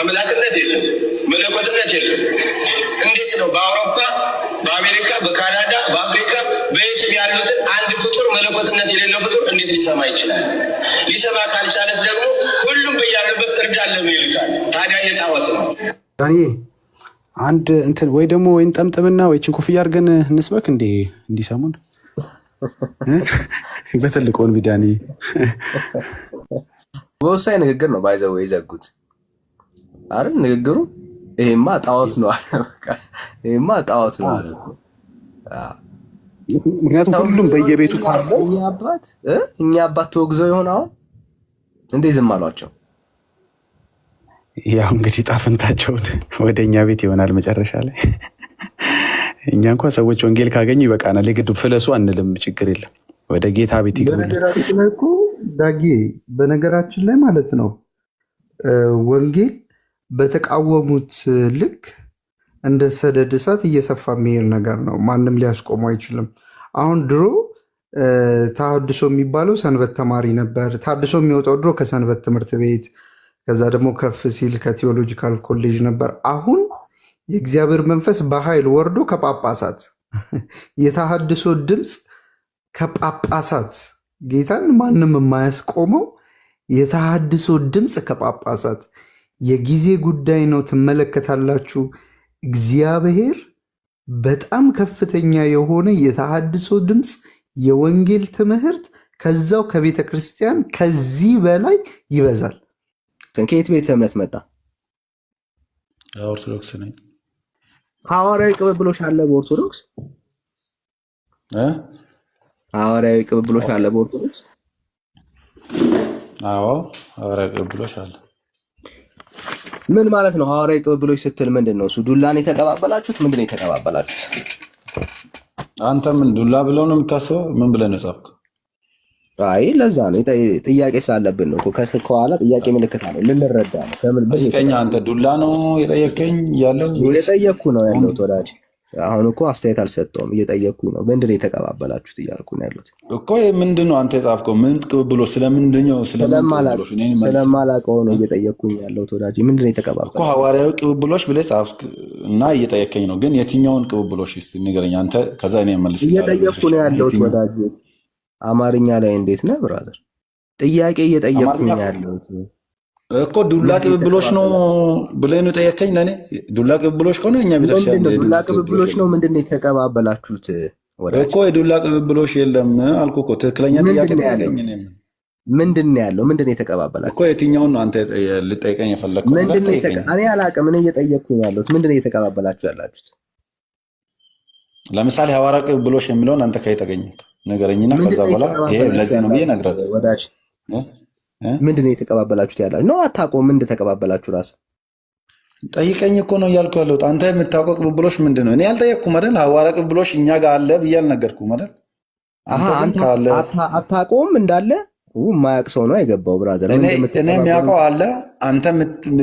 አምላክነት የለም፣ መለኮትነት የለም። እንዴት ነው በአውሮፓ፣ በአሜሪካ፣ በካናዳ፣ በአፍሪካ በየትም ያሉትን አንድ ፍጡር መለኮትነት የሌለው ፍጡር እንዴት ሊሰማ ይችላል? ሊሰማ ካልቻለስ ደግሞ ሁሉም በያለበት እርዳን ለምን ይልካል? ታዲያ የታወት ነው። አንድ እንትን ወይ ደግሞ ወይን ጠምጥምና ወይ ኮፍያ አድርገን እንስበክ እንዲሰሙን በትልቁን ቢዳኒ በወሳኝ ንግግር ነው ባይዘው የዘጉት አይደል? ንግግሩ ይሄማ ጣዖት ነው ይሄማ ጣዖት ነው አለ። ምክንያቱም ሁሉም በየቤቱ ካለው እኛ አባት ተወግዘው ይሆን አሁን እንዴ ዝም አሏቸው? ያው እንግዲህ ጣፍንታቸውን ወደ እኛ ቤት ይሆናል መጨረሻ ላይ። እኛ እንኳን ሰዎች ወንጌል ካገኙ ይበቃናል። የግድ ፍለሱ አንልም፣ ችግር የለም። ወደ ጌታ ቤት ይገባል። ዳጊ በነገራችን ላይ ማለት ነው ወንጌል በተቃወሙት ልክ እንደ ሰደድ እሳት እየሰፋ የሚሄድ ነገር ነው። ማንም ሊያስቆመው አይችልም። አሁን ድሮ ተሐድሶ የሚባለው ሰንበት ተማሪ ነበር። ተሐድሶ የሚወጣው ድሮ ከሰንበት ትምህርት ቤት፣ ከዛ ደግሞ ከፍ ሲል ከቴዎሎጂካል ኮሌጅ ነበር። አሁን የእግዚአብሔር መንፈስ በኃይል ወርዶ ከጳጳሳት የተሐድሶ ድምፅ ከጳጳሳት ጌታን ማንም የማያስቆመው የተሐድሶ ድምፅ ከጳጳሳት የጊዜ ጉዳይ ነው። ትመለከታላችሁ። እግዚአብሔር በጣም ከፍተኛ የሆነ የተሐድሶ ድምፅ የወንጌል ትምህርት ከዛው ከቤተ ክርስቲያን ከዚህ በላይ ይበዛል። ከየት ቤተ እምነት መጣ? ኦርቶዶክስ ነኝ። ሐዋርያዊ ቅብብሎሽ አለ በኦርቶዶክስ? ሐዋርያዊ ቅብብሎሽ አለ በኦርቶዶክስ? አዎ ሐዋርያዊ ቅብብሎሽ አለ። ምን ማለት ነው? ሐዋርያዊ ቅብብሎሽ ስትል ምንድን ነው? እሱ ዱላን የተቀባበላችሁት? ምንድን ነው የተቀባበላችሁት? አንተ ምን ዱላ ብለው ነው የምታስበው? ምን ብለህ ነው ጻፍከው? አይ ለዛ ነው ጥያቄ ስላለብን ነው። ከኋላ ጥያቄ ምልክት አለው ልንረዳ ነው። ከምን ጠይቀኝ። አንተ ዱላ ነው የጠየቀኝ ያለው? እየጠየቅኩ ነው ያለው ወዳጅ። አሁን እኮ አስተያየት አልሰጠውም፣ እየጠየቅኩኝ ነው። ምንድን ነው የተቀባበላችሁት እያልኩ ነው ያሉት እኮ። ምንድን ነው አንተ የጻፍከው? ምን ቅብብሎሽ? ስለምንድን ነው? ስለማላውቀው ነው እየጠየቅኩኝ ያለው ወዳጅ። ምንድን ነው የተቀባበላችሁት እኮ? ሐዋርያዊ ቅብብሎሽ ብለህ ጻፍክ እና እየጠየቀኝ ነው። ግን የትኛውን ቅብብሎሽ እስኪ ንገረኝ አንተ። ከዛ እኔ መልስ እየጠየቅኩ ነው ያለው ወዳጅ። አማርኛ ላይ እንዴት ነህ ብራዘር? ጥያቄ እየጠየቅኩኝ ያለው እኮ ዱላ ቅብብሎሽ ነው ብለህ ነው ጠየቀኝ። ለኔ ዱላ ቅብብሎሽ ከሆነ እኛ ቤተክርስቲያን ዱላ ቅብብሎሽ ነው። ምንድን ነው የተቀባበላችሁት እኮ? የዱላ ቅብብሎሽ የለም አልኩ እኮ። ትክክለኛ ጥያቄ ጠየቀኝ። ምንድን ነው ያለው? ምንድን ነው የተቀባበላችሁት እኮ? የትኛውን ነው አንተ ልጠይቀኝ የፈለግከው? እኔ አላውቅም። እኔ እየጠየቅኩኝ ያለሁት ምንድን ነው የተቀባበላችሁ ያላችሁት? ለምሳሌ ሐዋርያዊ ቅብብሎሽ የሚለውን አንተ ከየት ተገኘህ? ነገረኝና ከዛ በኋላ ይሄ ለዚህ ነው ብዬ እነግርሃለሁ። ወዳጅ ምንድን ነው የተቀባበላችሁት ያላችሁ ነው? አታውቀውም? ምን እንደተቀባበላችሁ ራስህ ጠይቀኝ እኮ ነው እያልኩ ያለሁት። አንተ የምታውቀው ቅብብሎሽ ምንድን ነው? እኔ አልጠየቅኩም አይደል? ሐዋርያዊ ቅብብሎሽ እኛ ጋር አለ ብዬ አልነገርኩም አይደል? አታውቀውም እንዳለ የማያውቅ ሰው ነው የገባው ብራዘር። እኔ የሚያውቀው አለ። አንተ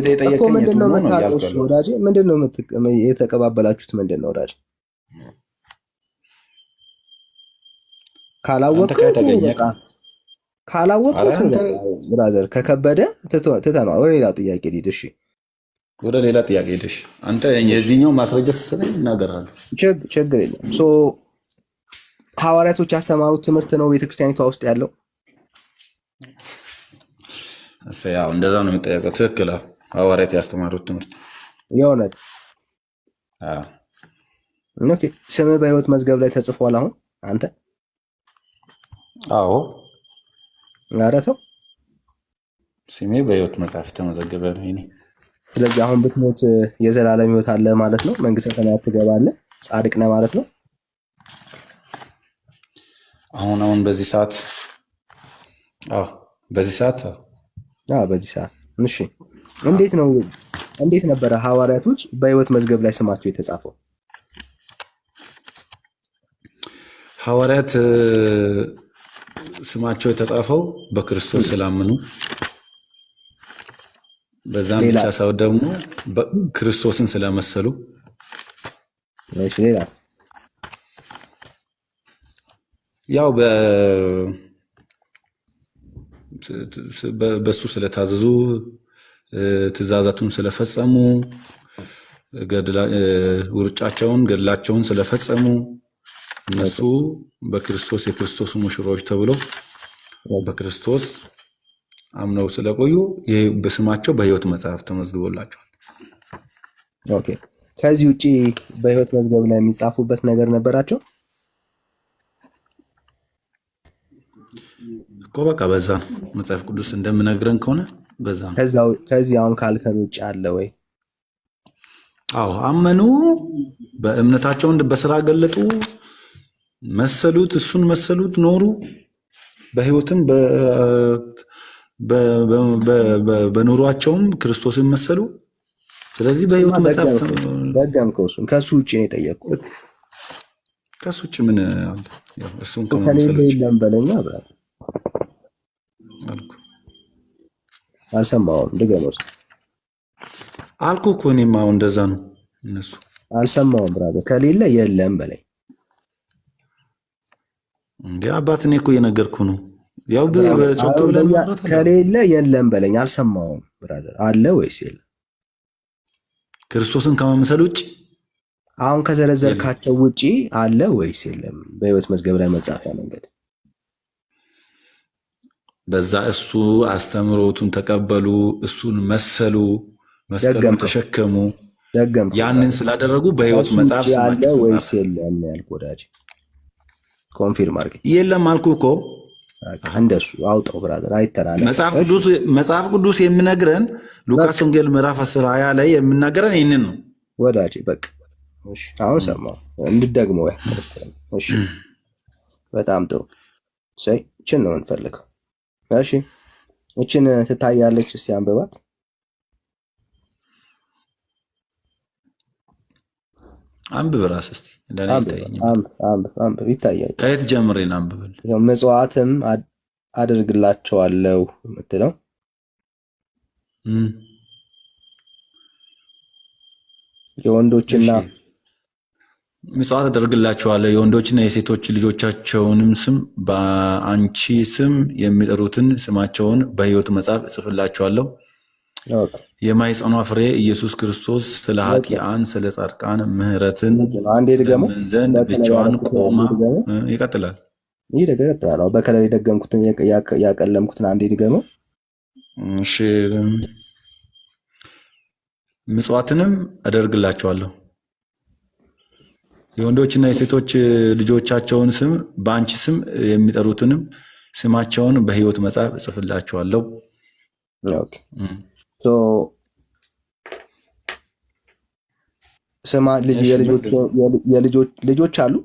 የጠየቀኝ የቱ ነው እያልኩ ያለሁት። ወዳጅ ምንድን ነው የተቀባበላችሁት? ምንድን ነው ወዳጅ? ካላወቅኩት ብራዘር ከከበደ ትተነዋል። ወደ ሌላ ጥያቄ ሊድ። እሺ ወደ ሌላ ጥያቄ ሄደሽ አንተ የዚህኛው ማስረጃ ስትሰጠኝ እናገራለሁ። ችግር የለም። ሐዋርያቶች ያስተማሩት ትምህርት ነው ቤተክርስቲያኒቷ ውስጥ ያለው? ያው እንደዛ ነው የሚጠየቀው። ትክክል። ሐዋርያት ያስተማሩት ትምህርት የእውነት? ስምህ በሕይወት መዝገብ ላይ ተጽፏል አሁን አንተ? አዎ። ኧረ ተው፣ ስሜ በሕይወት መጽሐፍ ተመዘገበ ነው ይሄ። ስለዚህ አሁን ብትሞት የዘላለም ሕይወት አለ ማለት ነው። መንግስተ ሰማያት ትገባለህ፣ ጻድቅ ነህ ማለት ነው። አሁን በዚህ ሰዓት? አዎ በዚህ ሰዓት። በዚህ ሰዓት። እሺ እንዴት ነበረ ሐዋርያቶች በሕይወት መዝገብ ላይ ስማቸው የተጻፈው? ሐዋርያት ስማቸው የተጻፈው በክርስቶስ ስላመኑ፣ በዛም ብቻ ሳይሆን ደግሞ ክርስቶስን ስለመሰሉ። እሺ ሌላ? ያው በሱ ስለታዘዙ ትእዛዛቱን ስለፈጸሙ ውርጫቸውን ገድላቸውን ስለፈጸሙ እነሱ በክርስቶስ የክርስቶስ ሙሽሮች ተብለው በክርስቶስ አምነው ስለቆዩ በስማቸው በሕይወት መጽሐፍ ተመዝግቦላቸዋል። ኦኬ። ከዚህ ውጪ በሕይወት መዝገብ ላይ የሚጻፉበት ነገር ነበራቸው እኮ በቃ በዛ ነው መጽሐፍ ቅዱስ እንደምነግረን ከሆነ በዛ ነው። ከዚህ አሁን ካልከን ውጭ አለ ወይ? አዎ አመኑ፣ በእምነታቸውን በስራ ገለጡ፣ መሰሉት፣ እሱን መሰሉት፣ ኖሩ፣ በሕይወትም በኑሯቸውም ክርስቶስን መሰሉ። ስለዚህ በሕይወት መጽሐፍ ደገምከው። እሱን ከሱ ውጭ ነው የጠየቅኩት። ከሱ ውጭ ምን አለ? ያው እሱን ከመሰለች የለም በለኛ ብራል አልኩ። አልሰማሁም። ድገመው እስኪ። አልኩ እኮ እኔማ አሁን እንደዛ ነው። እነሱ አልሰማሁም ብራዘር። ከሌለ የለም በለኝ እንዴ አባት። እኔ እኮ እየነገርኩ ነው። ያው በጮክ ብለን ከሌለ የለም በለኝ። አልሰማሁም ብራዘር። አለ ወይስ የለም? ክርስቶስን ከመምሰል ውጭ አሁን ከዘረዘርካቸው ውጪ አለ ወይስ የለም? በሕይወት መዝገብ ላይ መጻፊያ መንገድ በዛ እሱ አስተምሮቱን ተቀበሉ፣ እሱን መሰሉ፣ መስቀሉን ተሸከሙ። ያንን ስላደረጉ በሕይወት መጽሐፍ አለ ወይስ የለም ያልኩ ወዳጅ፣ ኮንፊርም አድርገኝ። የለም አልኩ እኮ። እንደሱ አውጣው ብራዘር፣ አይተናነስ። መጽሐፍ ቅዱስ የሚነግረን ሉቃስ ወንጌል ምዕራፍ 10:20 ላይ የሚናገረን ይህንን ነው ወዳጅ። በቃ እሺ፣ አሁን ሰማሁ እንድትደግመው ያልኩ። እሺ፣ በጣም ጥሩ። እችን ነው የምንፈልገው። እሺ፣ እችን ትታያለች። እስኪ አንብባት። አንብብ ራስህ እስኪ። እንደኔ አንብብ። ይታያል። ከየት ጀምሬን አንብብል? ምጽዋትም አደርግላቸዋለሁ የምትለው የወንዶችና ምጽዋት አደርግላቸዋለሁ የወንዶችና የሴቶች ልጆቻቸውንም ስም በአንቺ ስም የሚጠሩትን ስማቸውን በሕይወት መጽሐፍ እጽፍላቸዋለሁ። የማኅፀኗ ፍሬ ኢየሱስ ክርስቶስ ስለ ኃጥአን ስለ ጻድቃን ምሕረትን ለምን ዘንድ ብቻዋን ቆማ ይቀጥላል። በከለር የደገምኩትን ያቀለምኩትን አንዴ ድገመው። እሺ፣ ምጽዋትንም አደርግላቸዋለሁ የወንዶችና የሴቶች ልጆቻቸውን ስም በአንቺ ስም የሚጠሩትንም ስማቸውን በሕይወት መጽሐፍ እጽፍላቸዋለሁ። ስማ ልጆች አሉ?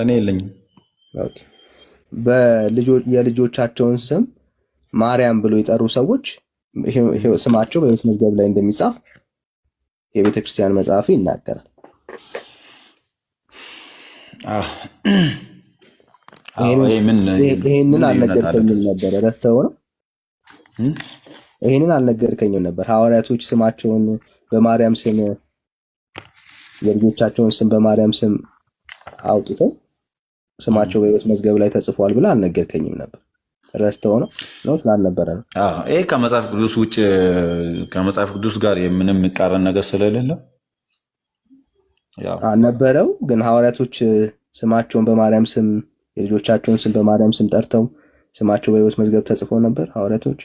እኔ የለኝም። የልጆቻቸውን ስም ማርያም ብሎ የጠሩ ሰዎች ስማቸው በሕይወት መዝገብ ላይ እንደሚጻፍ የቤተ ክርስቲያን መጽሐፍ ይናገራል። ይህንን አልነገርከኝም ነበር፣ ረስተኸው ነው? ይህንን አልነገርከኝም ነበር። ሐዋርያቶች ስማቸውን በማርያም ስም የልጆቻቸውን ስም በማርያም ስም አውጥተው ስማቸው በሕይወት መዝገብ ላይ ተጽፏል ብለህ አልነገርከኝም ነበር፣ ረስተኸው ነው? ስላልነበረ ነው። ይህ ከመጽሐፍ ቅዱስ ውጭ ከመጽሐፍ ቅዱስ ጋር ምንም የሚቃረን ነገር ስለሌለ ነበረው። ግን ሐዋርያቶች ስማቸውን በማርያም ስም የልጆቻቸውን ስም በማርያም ስም ጠርተው ስማቸው በሕይወት መዝገብ ተጽፎ ነበር። ሐዋርያቶች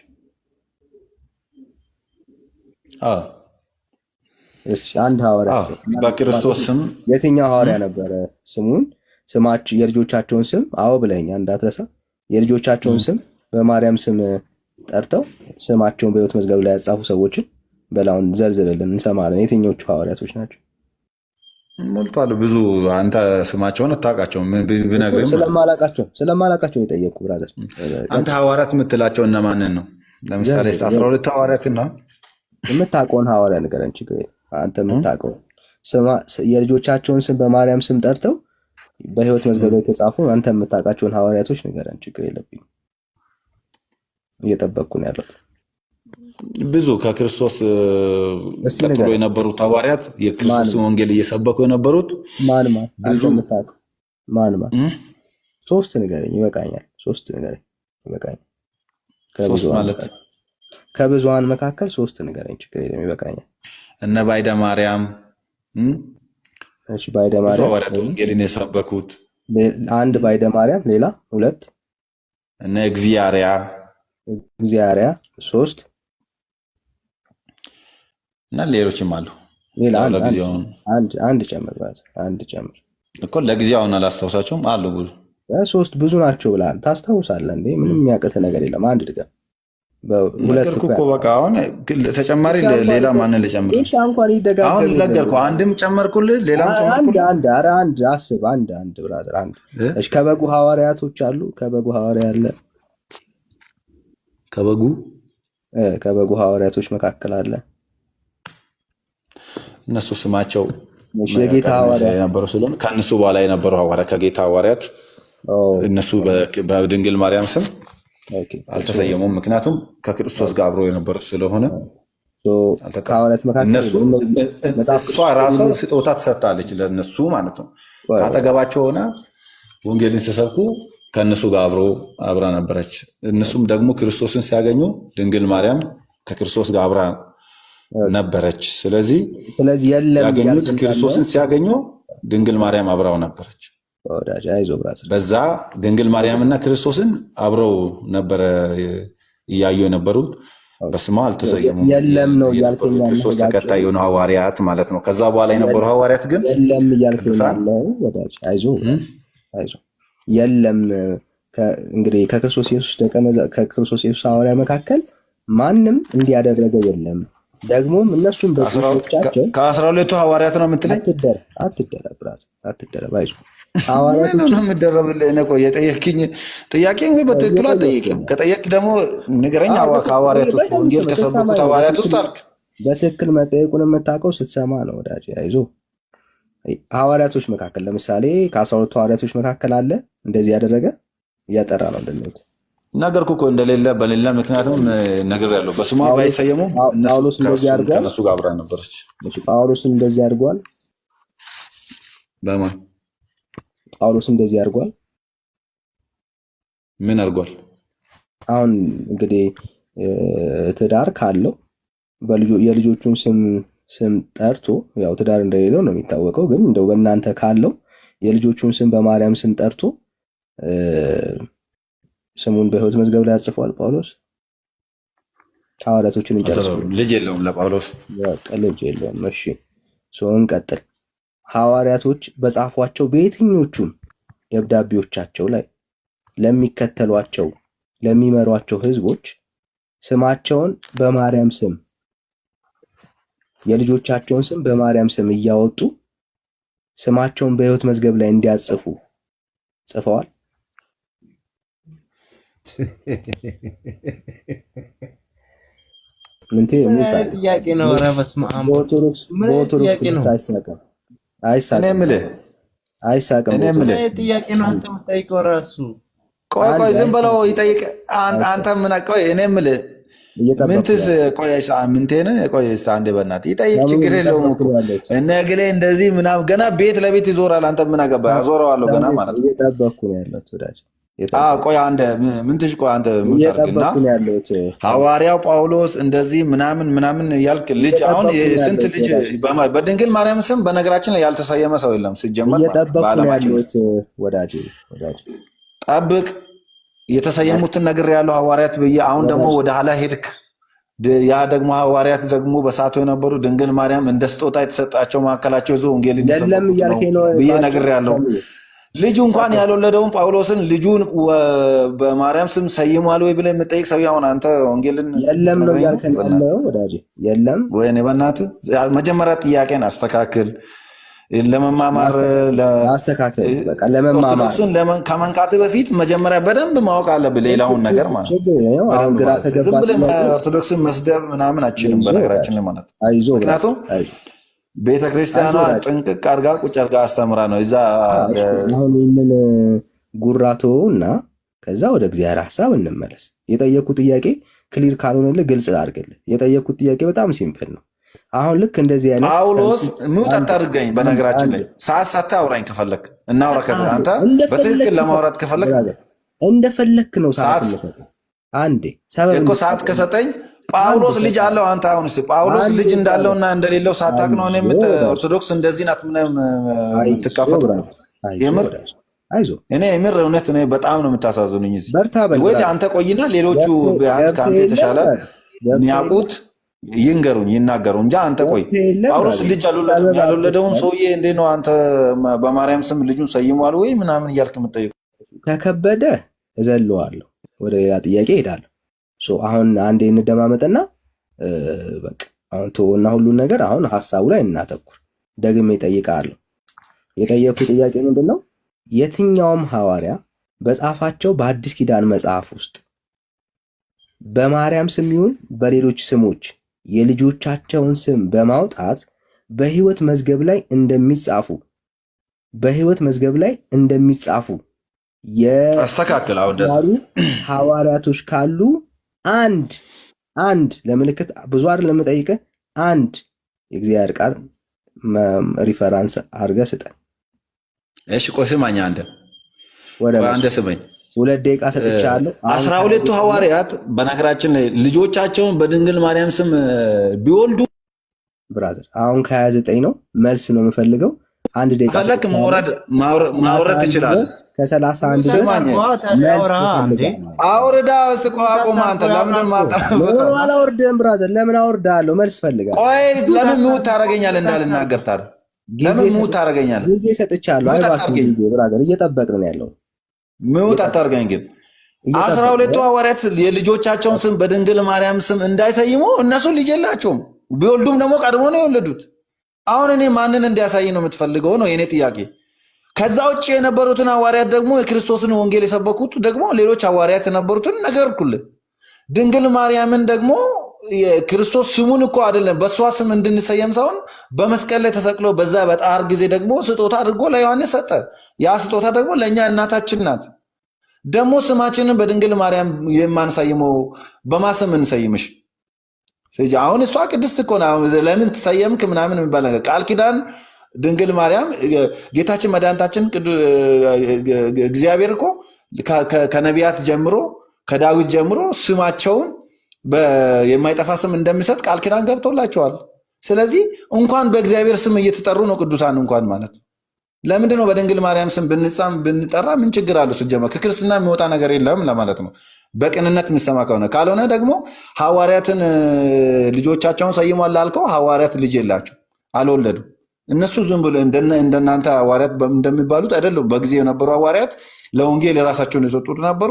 አንድ ሐዋርያ በክርስቶስ ስም የትኛው ሐዋርያ ነበረ ስሙን የልጆቻቸውን ስም ብለኸኛል እንዳትረሳ። የልጆቻቸውን ስም በማርያም ስም ጠርተው ስማቸውን በሕይወት መዝገብ ላይ ያጻፉ ሰዎችን በላውን ዘርዝርልን እንሰማለን። የትኞቹ ሐዋርያቶች ናቸው? ሞልቷል። ብዙ አንተ ስማቸውን አታውቃቸውም። ብነግርም ስለማላውቃቸው የጠየቅኩ ብራዘር። አንተ ሐዋርያት የምትላቸው እነማንን ነው? ለምሳሌ 12 ሐዋርያትና የምታውቀውን ሐዋርያ ንገረን። ችግር አንተ የምታውቀው የልጆቻቸውን ስም በማርያም ስም ጠርተው በሕይወት መዝገብ ላይ የተጻፉ አንተ የምታውቃቸውን ሐዋርያቶች ንገረን። ችግር የለብኝም፣ እየጠበቅኩ ነው ያለው። ብዙ ከክርስቶስ ቀጥሎ የነበሩት ሐዋርያት የክርስቶስን ወንጌል እየሰበኩ የነበሩት ማን ሶስት ንገረኝ፣ ይበቃኛል። ሶስት ንገረኝ፣ ይበቃኛል። ሶስት ማለት ከብዙሃን መካከል 3 ንገረኝ፣ ችግር የለም ይበቃኛል። እነ ባይደ ማርያም እሺ፣ ባይደ ብዙ ማርያም ሐዋርያት ወንጌልን የሰበኩት 1 ባይደ ማርያም፣ ሌላ 2 እነ እግዚአርያ 3 እና ሌሎችም አሉ። ሌላ ለጊዜው አንድ ጨምር ማለት አንድ ጨምር እኮ ለጊዜው አሁን አላስታውሳቸውም አሉ ብዙ 3 ብዙ ናቸው ብለሃል። ታስታውሳለህ እንዴ? ምንም የሚያቅት ነገር የለም። አንድ ድገም። ነገርኩህ እኮ በቃ አሁን ተጨማሪ ሌላ ማንን ልጨምር? እሺ እንኳን ይደጋገም። አሁን ነገርኩህ፣ አንድም ጨመርኩልህ፣ ሌላም ጨመርኩልህ። አንድ አስብ። አንድ ብራዘር አንድ። እሺ ከበጉ ሐዋርያቶች አሉ። ከበጉ ሐዋርያ አለ። ከበጉ ሐዋርያቶች መካከል አለ። እነሱ ስማቸው የጌታ ሐዋርያ የነበሩ ስለሆነ ከእነሱ በኋላ የነበሩ ሐዋርያ ከጌታ ሐዋርያት እነሱ በድንግል ማርያም ስም አልተሰየሙም። ምክንያቱም ከክርስቶስ ጋር አብሮ የነበሩ ስለሆነ እሷ ራሷ ስጦታ ትሰጣለች ለእነሱ ማለት ነው። ከአጠገባቸው ሆነ ወንጌልን ሲሰብኩ ከእነሱ ጋር አብራ ነበረች። እነሱም ደግሞ ክርስቶስን ሲያገኙ ድንግል ማርያም ከክርስቶስ ጋር አብራ ነበረች። ስለዚህ ያገኙት ክርስቶስን ሲያገኙ ድንግል ማርያም አብራው ነበረች። በዛ ድንግል ማርያምና ክርስቶስን አብረው ነበረ እያዩ የነበሩት። በስሟ አልተሰየሙም። የለም ነው ያልከኝ። ክርስቶስ ተከታይ የሆኑ ሐዋርያት ማለት ነው። ከዛ በኋላ የነበሩ ሐዋርያት ግን የለም እያልከኝ ነው ወዳጅ። አይዞ የለም። እንግዲህ ከክርስቶስ ኢየሱስ ሐዋርያ መካከል ማንም እንዲያደረገ የለም። ደግሞም እነሱም በሰዎቻቸው ከ12ቱ ሐዋርያት ነው የምትለኝ? አትደረብ አይዞህ። ሐዋርያት ነው የምትደረብልህ? እኔ ቆይ የጠየቅኝ ጥያቄ ወይ በትክክል አልጠየቅም። ከጠየቅ ደግሞ ንገረኝ። ከሐዋርያት ውስጥ ወንጌል ከሰበኩት ሐዋርያት ውስጥ አልክ። በትክክል መጠየቁን የምታውቀው ስትሰማ ነው ወዳጅ። አይዞህ። ሐዋርያቶች መካከል ለምሳሌ ከ12ቱ ሐዋርያቶች መካከል አለ እንደዚህ ያደረገ እያጠራ ነው እንደሚሄድ ነገርኩህ እኮ እንደሌለ በሌላ ምክንያቱም ነግሬያለሁ። በስሟ ባይሰየሙም ጳውሎስ እንደዚህ አድርጓል። ከእነሱ ጋር አብራ ነበረች። ጳውሎስ እንደዚህ አድርጓል። በማን ጳውሎስ እንደዚህ አድርጓል? ምን አድርጓል? አሁን እንግዲህ ትዳር ካለው የልጆቹን ስም ጠርቶ ያው ትዳር እንደሌለው ነው የሚታወቀው። ግን እንደው በእናንተ ካለው የልጆቹን ስም በማርያም ስም ጠርቶ ስሙን በሕይወት መዝገብ ላይ ያጽፏል ጳውሎስ። ሐዋርያቶችን እንጨርሰው። ልጅ የለውም ለጳውሎስ፣ ልጅ የለውም። እሺ እንቀጥል። ሐዋርያቶች በጻፏቸው በየትኞቹም ደብዳቤዎቻቸው ላይ ለሚከተሏቸው ለሚመሯቸው ሕዝቦች ስማቸውን በማርያም ስም የልጆቻቸውን ስም በማርያም ስም እያወጡ ስማቸውን በሕይወት መዝገብ ላይ እንዲያጽፉ ጽፈዋል? ምን ጥያቄ ነው? በኦርቶዶክስ አይሳቅም። እኔ የምልህ ጥያቄ ነው። አንተ የምጠይቀው እራሱ ቆይ ዝም ብለው ይጠይቅ። አንተ ምን ቆይ እኔ የምልህ ምንትስ ቆይ ምንቴን ቆይ አንዴ በእናትህ ይጠይቅ። ችግር የለውም እኮ እነ እገሌ እንደዚህ ምናምን ገና ቤት ለቤት ይዞራል። አንተ ምን አገባህ? አዞረዋለሁ ገና ማለት ነው። እየጠበኩ ነው ያለሁት ወዳጅ። ቆይ አንተ ምንትሽ ቆይ አንተ ምን ታርግና ሐዋርያው ጳውሎስ እንደዚህ ምናምን ያልክ ልጅ አሁን ስንት ልጅ በድንግል ማርያም ስም በነገራችን ላይ ያልተሰየመ ሰው የለም ሲጀመር በዓለማችን ወዳጅ። ጠብቅ የተሰየሙትን ነገር ያለው ሐዋርያት ብዬ አሁን ደግሞ ወደ ኋላ ሄድክ። ያ ደግሞ ሐዋርያት ደግሞ በሳቱ የነበሩ ድንግል ማርያም እንደ ስጦታ የተሰጣቸው ማዕከላቸው ይዞ ወንጌል እንዲሰብኩ ብዬ ነገር ያለው ልጁ እንኳን ያልወለደውን ጳውሎስን ልጁን በማርያም ስም ሰይሟል ወይ ብለህ የምጠይቅ ሰው አሁን አንተ ወንጌልን የለም ነው ያልከን ያለው ወዳጅ። የለም ወይኔ በእናትህ መጀመሪያ ጥያቄን አስተካክል። ለመማማር አስተካክል። በቃ ለመማማር ከመንቃት በፊት መጀመሪያ በደንብ ማወቅ አለብህ ሌላውን ነገር ማለት ነው። ዝም ብለህ ኦርቶዶክስን መስደብ ምናምን አችልም በነገራችን ላይ ማለት ነው። ምክንያቱም ቤተክርስቲያኗ ጥንቅቅ አድርጋ ቁጭ አድርጋ አስተምራ ነው ይዛ። አሁን ይህንን ጉራቶ እና ከዛ ወደ እግዚአብሔር ሀሳብ እንመለስ። የጠየኩት ጥያቄ ክሊር ካልሆነልህ ግልጽ አድርግልህ። የጠየኩት ጥያቄ በጣም ሲምፕል ነው። አሁን ልክ እንደዚህ አይነት ጳውሎስ ምውጣት አድርገኝ። በነገራችን ላይ ሰዓት ሳታ አውራኝ ከፈለክ እናውራ። አንተ በትክክል ለማውራት ከፈለክ እንደፈለክ ነው ሰዓት አንዴ እኮ ሰዓት ከሰጠኝ ጳውሎስ ልጅ አለው። አንተ አሁን ጳውሎስ ልጅ እንዳለውና እንደሌለው ሳታቅ ነው እኔ ኦርቶዶክስ እንደዚህ ናት የምትካፈቱ። የምር እኔ የምር እውነት እኔ በጣም ነው የምታሳዝኑኝ። እዚህ ወይ አንተ ቆይና ሌሎቹ ቢያንስ ከአንተ የተሻለ የሚያውቁት ይንገሩኝ ይናገሩ እንጂ አንተ ቆይ። ጳውሎስ ልጅ ያልወለደውን ሰውዬ እንዴት ነው አንተ በማርያም ስም ልጁን ሰይሟል ወይ ምናምን እያልክ የምጠይቁ? ከከበደ እዘለዋለሁ፣ ወደ ሌላ ጥያቄ ሄዳለሁ። አሁን አንዴ እንደማመጥና በቃ አሁን ተወና ሁሉን ነገር አሁን ሐሳቡ ላይ እናተኩር። ደግሜ እጠይቅሃለሁ። የጠየኩ ጥያቄ ምንድነው? የትኛውም ሐዋርያ በጻፋቸው በአዲስ ኪዳን መጽሐፍ ውስጥ በማርያም ስም ይሁን በሌሎች ስሞች የልጆቻቸውን ስም በማውጣት በሕይወት መዝገብ ላይ እንደሚጻፉ አስተካክል። አሁን ሐዋርያቶች ካሉ አንድ ለምልክት ብዙ አይደል ለምጠይቅህ አንድ የእግዚአብሔር ቃል ሪፈራንስ አድርገህ ስጠን። እሺ ቆይ ስማኝ፣ አንድ ስመኝ 2 ደቂቃ ሰጥቻለሁ። 12ቱ ሐዋርያት በነገራችን ላይ ልጆቻቸውን በድንግል ማርያም ስም ቢወልዱ ብራዘር አሁን ከ29 ነው መልስ ነው የምፈልገው። 1 ደቂቃ ፈለክ ማውረድ ትችላለህ። ከ31 አውርዳ ስቆም አንተ ለምን አላወርድም? ብራዘር ለምን አወርዳለሁ? መልስ ፈልጋለሁ። ቆይ ለምን ምውት ታደርገኛለህ? እንዳልናገር ታዲያ ለምን ምውት ታደርገኛለህ? ጊዜ ሰጥቻለሁ። ብራዘር እየጠበቅን ነው ያለው። ምውት አታርገኝ። ግን 12ቱ ሐዋርያት የልጆቻቸውን ስም በድንግል ማርያም ስም እንዳይሰይሙ እነሱ ልጅ የላቸውም። ቢወልዱም ደግሞ ቀድሞ ነው የወለዱት። አሁን እኔ ማንን እንዲያሳይ ነው የምትፈልገው ነው የኔ ጥያቄ። ከዛ ውጭ የነበሩትን ሐዋርያት ደግሞ የክርስቶስን ወንጌል የሰበኩት ደግሞ ሌሎች ሐዋርያት የነበሩትን ነገርኩልህ። ድንግል ማርያምን ደግሞ የክርስቶስ ስሙን እኮ አይደለም በእሷ ስም እንድንሰየም ሳይሆን በመስቀል ላይ ተሰቅሎ በዛ በጣር ጊዜ ደግሞ ስጦታ አድርጎ ለዮሐንስ ሰጠ። ያ ስጦታ ደግሞ ለእኛ እናታችን ናት። ደግሞ ስማችንን በድንግል ማርያም የማንሰይመው በማስም እንሰይምሽ? አሁን እሷ ቅድስት እኮ ነው። ለምን ትሰየምክ ምናምን የሚባል ነገር ቃል ኪዳን ድንግል ማርያም ጌታችን መድኃኒታችን እግዚአብሔር እኮ ከነቢያት ጀምሮ ከዳዊት ጀምሮ ስማቸውን የማይጠፋ ስም እንደሚሰጥ ቃል ኪዳን ገብቶላቸዋል። ስለዚህ እንኳን በእግዚአብሔር ስም እየተጠሩ ነው ቅዱሳን እንኳን ማለት ነው። ለምንድን ነው በድንግል ማርያም ስም ብንጠራ ምን ችግር አለው? ስጀመር ከክርስትና የሚወጣ ነገር የለም ለማለት ነው። በቅንነት የምሰማ ከሆነ ካልሆነ ደግሞ ሐዋርያትን ልጆቻቸውን ሰይሟል ላልከው ሐዋርያት ልጅ የላቸው አልወለዱ። እነሱ ዝም ብሎ እንደናንተ ሐዋርያት እንደሚባሉት አይደለም። በጊዜ የነበሩ ሐዋርያት ለወንጌል የራሳቸውን የሰጡት ነበሩ፣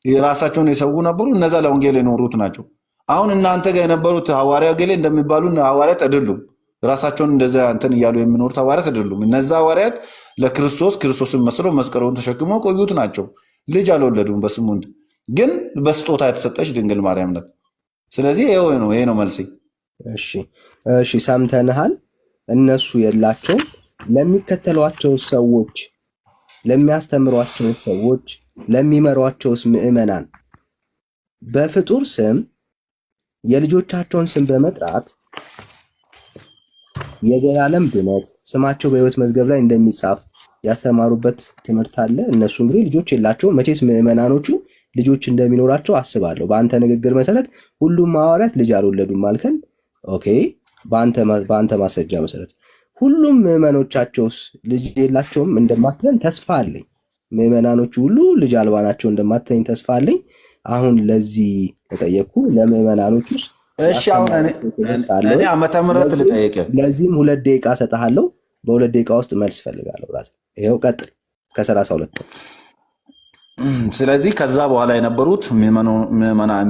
የራሳቸውን የሰው ነበሩ። እነዛ ለወንጌል የኖሩት ናቸው። አሁን እናንተ ጋር የነበሩት ሐዋርያ ገሌ እንደሚባሉ ሐዋርያት አይደሉም። ራሳቸውን እንደዛ እንትን እያሉ የሚኖሩት ሐዋርያት አይደሉም። እነዛ ሐዋርያት ክርስቶስን መስለው መስቀሉን ተሸክመው ቆዩት ናቸው። ልጅ አልወለዱም። በስሙ ግን በስጦታ የተሰጠች ድንግል ማርያም ናት። ስለዚህ ይሄ ነው መልሴ። እሺ ሰምተንሃል። እነሱ የላቸውም። ለሚከተሏቸው ሰዎች፣ ለሚያስተምሯቸው ሰዎች፣ ለሚመሯቸውስ ምዕመናን በፍጡር ስም የልጆቻቸውን ስም በመጥራት የዘላለም ድነት ስማቸው በሕይወት መዝገብ ላይ እንደሚጻፍ ያስተማሩበት ትምህርት አለ። እነሱ እንግዲህ ልጆች የላቸውም። መቼስ ምዕመናኖቹ ልጆች እንደሚኖራቸው አስባለሁ። በአንተ ንግግር መሰረት ሁሉም ሐዋርያት ልጅ አልወለዱም አልከን። ኦኬ፣ በአንተ ማስረጃ መሰረት ሁሉም ምዕመኖቻቸውስ ልጅ የላቸውም እንደማትለን ተስፋ አለኝ። ምዕመናኖቹ ሁሉ ልጅ አልባ ናቸው እንደማትለኝ ተስፋ አለኝ። አሁን ለዚህ ተጠየቅኩ። ለምዕመናኖቹስ እሺ፣ አሁን እኔ ዓመተ ምሕረት ልጠይቅህ። ለዚህም 2 ደቂቃ ሰጥሃለሁ። በ2 ደቂቃ ውስጥ መልስ ፈልጋለሁ። ይኸው ቀጥል ከ32 ስለዚህ ከዛ በኋላ የነበሩት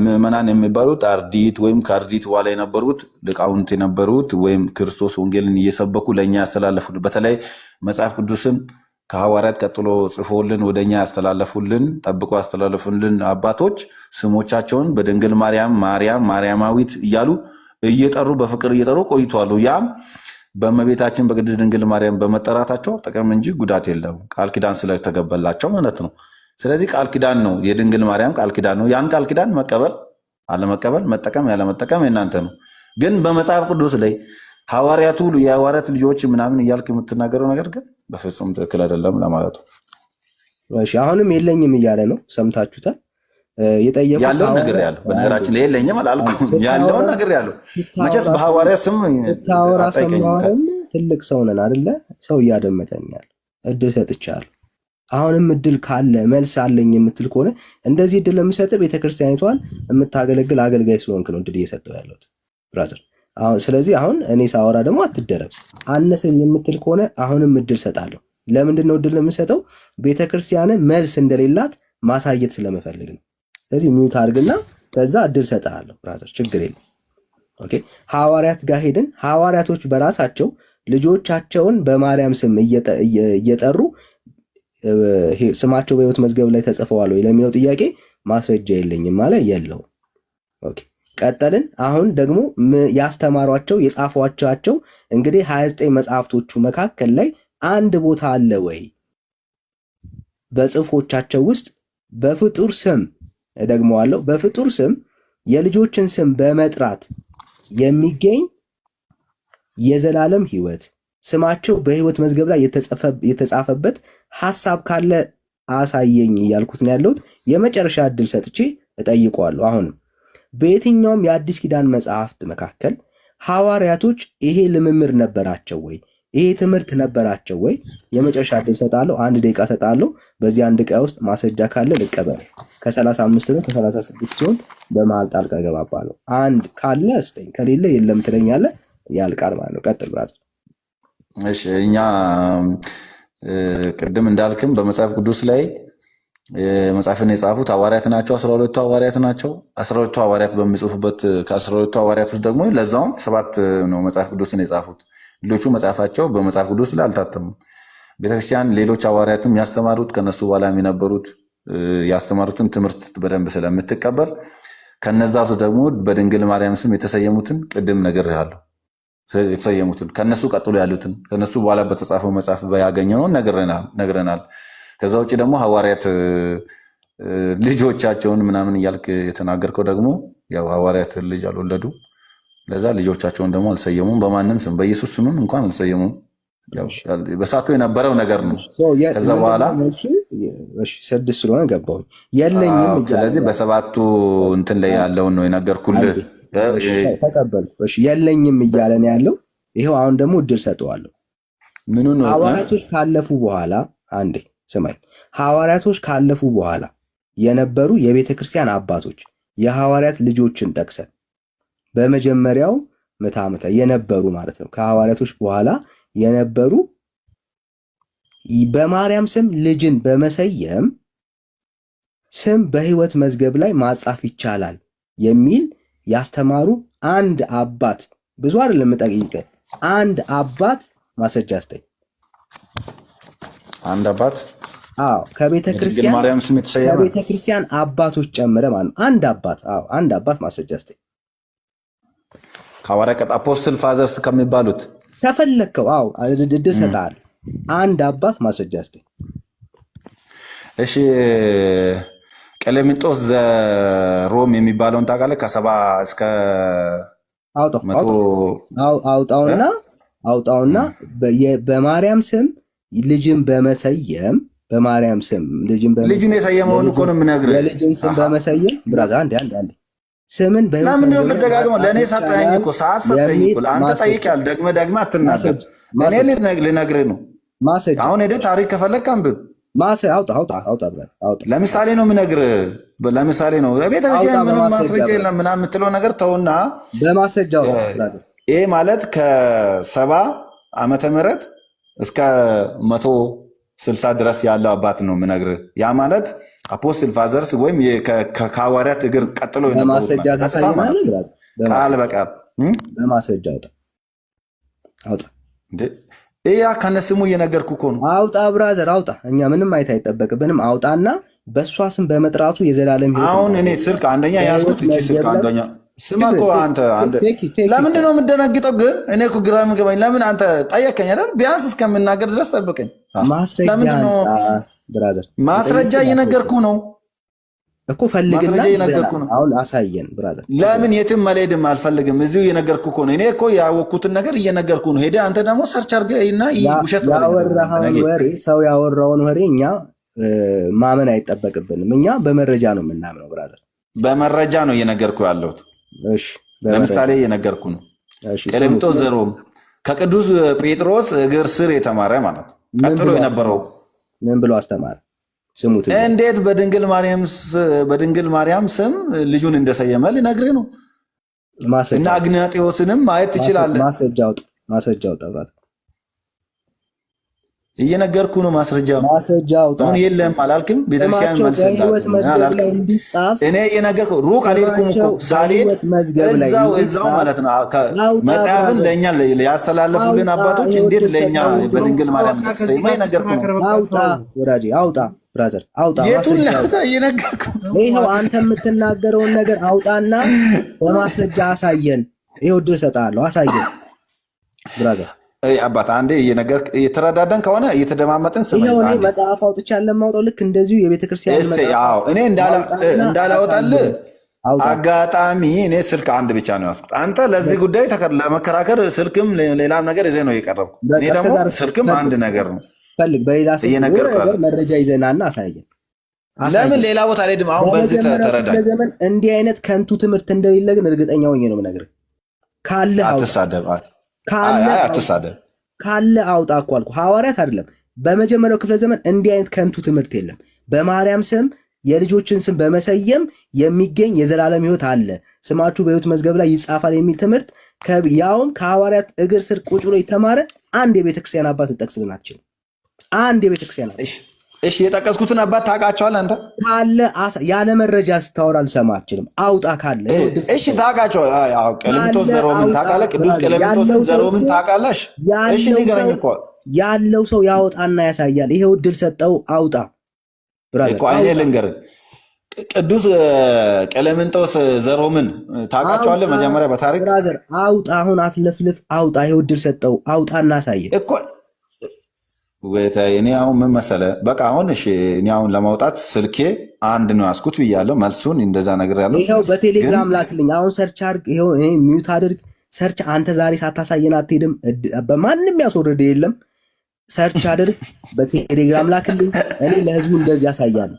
ምዕመናን የሚባሉት አርዲት ወይም ከአርዲት በኋላ የነበሩት ሊቃውንት የነበሩት ወይም ክርስቶስ ወንጌልን እየሰበኩ ለእኛ ያስተላለፉልን በተለይ መጽሐፍ ቅዱስን ከሐዋርያት ቀጥሎ ጽፎልን ወደኛ ያስተላለፉልን ጠብቆ ያስተላለፉልን አባቶች ስሞቻቸውን በድንግል ማርያማዊት እያሉ እየጠሩ በፍቅር እየጠሩ ቆይተዋል። ያም በእመቤታችን በቅድስት ድንግል ማርያም በመጠራታቸው ጥቅም እንጂ ጉዳት የለም፣ ቃል ኪዳን ስለተገበላቸው ማለት ነው። ስለዚህ ቃል ኪዳን ነው፣ የድንግል ማርያም ቃል ኪዳን ነው። ያን ቃል ኪዳን መቀበል አለመቀበል፣ መጠቀም ያለመጠቀም የእናንተ ነው። ግን በመጽሐፍ ቅዱስ ላይ ሐዋርያቱ የሐዋርያት ልጆች ምናምን እያልክ የምትናገረው ነገር ግን በፍጹም ትክክል አይደለም ለማለት ነው። እሺ፣ አሁንም የለኝም እያለ ነው። ሰምታችሁታል። የጠየቁት ያለውን ነገር ያለው በነገራችን ላይ የለኝም አላልኩም። ያለውን ነገር ያለው መቼስ በሐዋርያ ስም ታወራ አጠይቀኝ። ሰማሁን። ትልቅ ሰው ነን አይደለ? ሰው እያደመጠኛል። እድል ሰጥቻለሁ። አሁንም እድል ካለ መልስ አለኝ የምትል ከሆነ እንደዚህ እድል ለምሰጥ ቤተክርስቲያኒቷን የምታገለግል አገልጋይ ስለሆንክ ነው እድል እየሰጠው ያለሁት ብራዘር። ስለዚህ አሁን እኔ ሳወራ ደግሞ አትደረብ። አነሰኝ የምትል ከሆነ አሁንም እድል ሰጣለሁ። ለምንድን ነው እድል የምሰጠው? ቤተክርስቲያን መልስ እንደሌላት ማሳየት ስለምፈልግ ነው። ስለዚህ ሚውት አድርግና ከዛ እድል ሰጣለሁ ብራዘር፣ ችግር የለም። ኦኬ። ሐዋርያት ጋር ሄድን። ሐዋርያቶች በራሳቸው ልጆቻቸውን በማርያም ስም እየጠሩ ስማቸው በሕይወት መዝገብ ላይ ተጽፈዋል ወይ ለሚለው ጥያቄ ማስረጃ የለኝም ማለት የለውም። ኦኬ። ቀጠልን። አሁን ደግሞ ያስተማሯቸው የጻፏቸው እንግዲህ 29 መጽሐፍቶቹ መካከል ላይ አንድ ቦታ አለ ወይ በጽሑፎቻቸው ውስጥ በፍጡር ስም እደግመዋለሁ፣ በፍጡር ስም የልጆችን ስም በመጥራት የሚገኝ የዘላለም ሕይወት ስማቸው በሕይወት መዝገብ ላይ የተጻፈበት ሐሳብ ካለ አሳየኝ እያልኩት ነው ያለሁት። የመጨረሻ ዕድል ሰጥቼ እጠይቀዋለሁ። አሁንም በየትኛውም የአዲስ ኪዳን መጽሐፍት መካከል ሐዋርያቶች ይሄ ልምምድ ነበራቸው ወይ? ይሄ ትምህርት ነበራቸው ወይ? የመጨረሻ ዕድል ሰጣለሁ። 1 ደቂቃ ሰጣለሁ። በዚህ 1 ደቂቃ ውስጥ ማስረጃ ካለ ልቀበል። ከ35 ነው ከ36 ሲሆን በመሃል ጣልቃ ገባባለሁ። አንድ ካለ ስጠኝ፣ ከሌለ የለም ትለኛለህ። ያልቃል ማለት ነው። ቀጥል ብራት። እሺ እኛ ቅድም እንዳልክም በመጽሐፍ ቅዱስ ላይ መጽሐፍን የጻፉት ሐዋርያት ናቸው። 12ቱ ሐዋርያት ናቸው። 12ቱ ሐዋርያት በሚጽፉበት ከ12ቱ ሐዋርያት ውስጥ ደግሞ ለዛውም 7 ነው መጽሐፍ ቅዱስን የጻፉት። ሌሎቹ መጽሐፋቸው በመጽሐፍ ቅዱስ ላይ አልታተሙም። ቤተክርስቲያን ሌሎች ሐዋርያትም ያስተማሩት ከነሱ በኋላ የሚነበሩት ያስተማሩትን ትምህርት በደንብ ስለምትቀበል ከነዛ ውስጥ ደግሞ በድንግል ማርያም ስም የተሰየሙትን ቅድም ነግሬሃለሁ። የተሰየሙትን ከነሱ ቀጥሎ ያሉትን ከነሱ በኋላ በተጻፈው መጽሐፍ ያገኘነውን ነግረናል። ከዛ ውጭ ደግሞ ሐዋርያት ልጆቻቸውን ምናምን እያልክ የተናገርከው ደግሞ ያው ሐዋርያት ልጅ አልወለዱ፣ ለዛ ልጆቻቸውን ደግሞ አልሰየሙም። በማንም ስም በኢየሱስ ስምም እንኳን አልሰየሙም። በሳቱ የነበረው ነገር ነው። ከዛ በኋላ ስድስት ስለሆነ ገባሁኝ የለኝም። ስለዚህ በሰባቱ እንትን ላይ ያለውን ነው የነገርኩልህ። ተቀበል። የለኝም እያለ ነው ያለው። ይኸው አሁን ደግሞ እድል ሰጠዋለሁ። ምኑን ሐዋርያቶች ካለፉ በኋላ አንዴ ስማኝ። ሐዋርያቶች ካለፉ በኋላ የነበሩ የቤተ ክርስቲያን አባቶች የሐዋርያት ልጆችን ጠቅሰን በመጀመሪያው ምዕተ ዓመት ላይ የነበሩ ማለት ነው። ከሐዋርያቶች በኋላ የነበሩ በማርያም ስም ልጅን በመሰየም ስም በሕይወት መዝገብ ላይ ማጻፍ ይቻላል የሚል ያስተማሩ አንድ አባት፣ ብዙ አይደለም ጠይቀህ፣ አንድ አባት ማስረጃ አስጠኝ። አንድ አባት? አዎ፣ ከቤተ ክርስቲያን ማርያም ስም የተሰየመ ከቤተ ክርስቲያን አባቶች ጨምረ ማለት ነው። አንድ አባት። አዎ፣ አንድ አባት ማስረጃ አስጠኝ። ከሐዋርያት አፖስትል ፋዘርስ ከሚባሉት ከፈለከው። አዎ፣ እድል ሰጣል። አንድ አባት ማስረጃ አስጠኝ። እሺ፣ ቀሌምንጦስ ዘሮም የሚባለውን ታውቃለህ? ከ70 እስከ አውጣውና በማርያም ስም ልጅን በመሰየም በማርያም ስም ልጅን የሰየመውን እኮ ነው የምነግርህ። የልጅን ስም በመሰየም ብራዛ አንድ ስምን ለምንድን ነው የምትደጋግመው? ለእኔ ሰጠኸኝ እኮ ሰዓት ሰጠኸኝ እኮ። አንተ ጠይቀሃል፣ ደግመህ አትናገር። እኔ ልነግርህ ነው። አሁን ሄደህ ታሪክ ከፈለግህ አንብብ። አውጣ። ለምሳሌ ነው የምነግርህ። ለምሳሌ ነው ቤተክርስቲያን ምንም ማስረጃ የለም ምናምን የምትለው ነገር ተውና በማስረጃ ይሄ ማለት ከ70 ዓመተ ምህረት እስከ 160 ድረስ ያለው አባት ነው የምነግርህ። ያ ማለት አፖስትል ፋዘርስ ወይም ከሐዋርያት እግር ቀጥሎ በማስረጃ ቃል በቃል በማስረጃ አውጣ። ያ ከነስሙ እየነገርኩህ እኮ ነው። አውጣ ብራዘር አውጣ። እኛ ምንም ማየት አይጠበቅብንም። አውጣና በእሷ ስም በመጥራቱ የዘላለም አሁን እኔ ስልክ አንደኛ ያዝኩት እቺ ስልክ አንደኛ ስማ እኮ አንተ ለምንድን ነው የምትደነግጠው? ግን እኔ እኮ ግራ የምገባኝ ለምን አንተ ጠየቀኝ አይደል? ቢያንስ እስከምናገር ድረስ ጠብቀኝ። ለምንድን ነው ማስረጃ እየነገርኩህ ነው እኮ ፈልግና አሁን አሳየን ብራዘር። ለምን የትም አልሄድም አልፈልግም፣ እዚሁ እየነገርኩህ እኮ ነው። እኔ እኮ ያወቅኩትን ነገር እየነገርኩህ ነው። ሄደህ አንተ ደግሞ ሰርች አድርገህ እና ውሸት ያወራኸውን ወሬ ሰው ያወራውን ወሬ እኛ ማመን አይጠበቅብንም። እኛ በመረጃ ነው የምናምነው ብራዘር። በመረጃ ነው እየነገርኩ ያለሁት። እሺ ለምሳሌ እየነገርኩ ነው። እሺ ቀሌምንጦስ ዘሮም ከቅዱስ ጴጥሮስ እግር ስር የተማረ ማለት ነው። ቀጥሎ የነበረው ምን ብሎ አስተማረ? ስሙት። እንዴት በድንግል ማርያም ስም ልጁን እንደሰየመ ልነግርህ ነው። እና አግናጢዎስንም ማየት ትችላለህ። ማስረጃ አውጣ ብራዘር። እየነገርኩ ነው። ማስረጃ አውጣ። አሁን የለም አላልክም? ቤተክርስቲያን መልስላትም አላልክም? እኔ እየነገርኩ ሩቅ አልሄድኩም እኮ ሳልሄድ እዛው ማለት ነው። መጽሐፍን ለእኛ ያስተላለፉልን አባቶች እንዴት ለእኛ በድንግል ማርያም ተሰይማ እየነገርኩ ነው። አውጣ ወዳጄ፣ አውጣ ብራዘር፣ አውጣ። የቱን ላውጣ? እየነገርኩ ይኸው አንተ የምትናገረውን ነገር አውጣና በማስረጃ አሳየን። ይኸው እድል እሰጥሃለሁ፣ አሳየን ብራዘር። አባት አንዴ እየተረዳደን ከሆነ እየተደማመጥን ስም ይሄው እኔ መጽሐፍ አውጥቻለሁ የማውጣው ልክ እንደዚሁ የቤተክርስቲያን መጽሐፍ እኔ እንዳላወጣልህ አጋጣሚ እኔ ስልክ አንድ ብቻ ነው ያስኩት። አንተ ለዚህ ጉዳይ ለመከራከር ስልክም ሌላም ነገር ይዘህ ነው የቀረብኩ። እኔ ደግሞ ስልክም አንድ ነገር ነው ፈልግ። በሌላ ነገር መረጃ ይዘናና አሳየን። ለምን ሌላ ቦታ አልሄድም? አሁን በዚህ ተረዳኝ። ለዘመን እንዲህ አይነት ከንቱ ትምህርት እንደሌለ ግን እርግጠኛ ሆኜ ነው የምነግርህ። ካለ አትሳደብ ካለ አውጣ እኮ አልኩህ። ሐዋርያት አይደለም በመጀመሪያው ክፍለ ዘመን እንዲህ አይነት ከንቱ ትምህርት የለም። በማርያም ስም የልጆችን ስም በመሰየም የሚገኝ የዘላለም ሕይወት አለ፣ ስማችሁ በሕይወት መዝገብ ላይ ይጻፋል የሚል ትምህርት ያውም ከሐዋርያት እግር ስር ቁጭ ብሎ የተማረ አንድ የቤተክርስቲያን አባት ልጠቅስልን አትችልም። አንድ የቤተክርስቲያን አባት። እሺ የጠቀስኩትን አባት ታውቃቸዋለህ አንተ? ካለ ያለ መረጃ ስታወራ ልሰማ አልችልም። አውጣ ካለ። እሺ ታውቃቸዋለህ? ቀሌምንጦስ ዘሮምን ታውቃለህ? ቅዱስ ቀሌምንጦስ ዘሮምን ታውቃለህ? እሺ ንገረኝ እኮ ያለው ሰው ያወጣና ያሳያል። ይሄው እድል ሰጠው፣ አውጣ ብራዘር እኮ እኔ ልንገርህ። ቅዱስ ቀሌምንጦስ ዘሮምን ታውቃቸዋለህ? መጀመሪያ በታሪክ ብራዘር አውጣ። አሁን አትለፍልፍ፣ አውጣ። ይሄው እድል ሰጠው፣ አውጣና ያሳየን እኮ እኔ አሁን ምን መሰለህ፣ በቃ አሁን እሺ፣ እኔ አሁን ለማውጣት ስልኬ አንድ ነው ያዝኩት ብያለሁ። መልሱን እንደዛ ነገር ያለው ይኸው በቴሌግራም ላክልኝ። አሁን ሰርች አድርግ፣ ይኸው እኔ ሚውት አድርግ፣ ሰርች። አንተ ዛሬ ሳታሳየን አትሄድም። በማንም ያስወርድ የለም። ሰርች አድርግ፣ በቴሌግራም ላክልኝ። እኔ ለህዝቡ እንደዚህ ያሳያለሁ።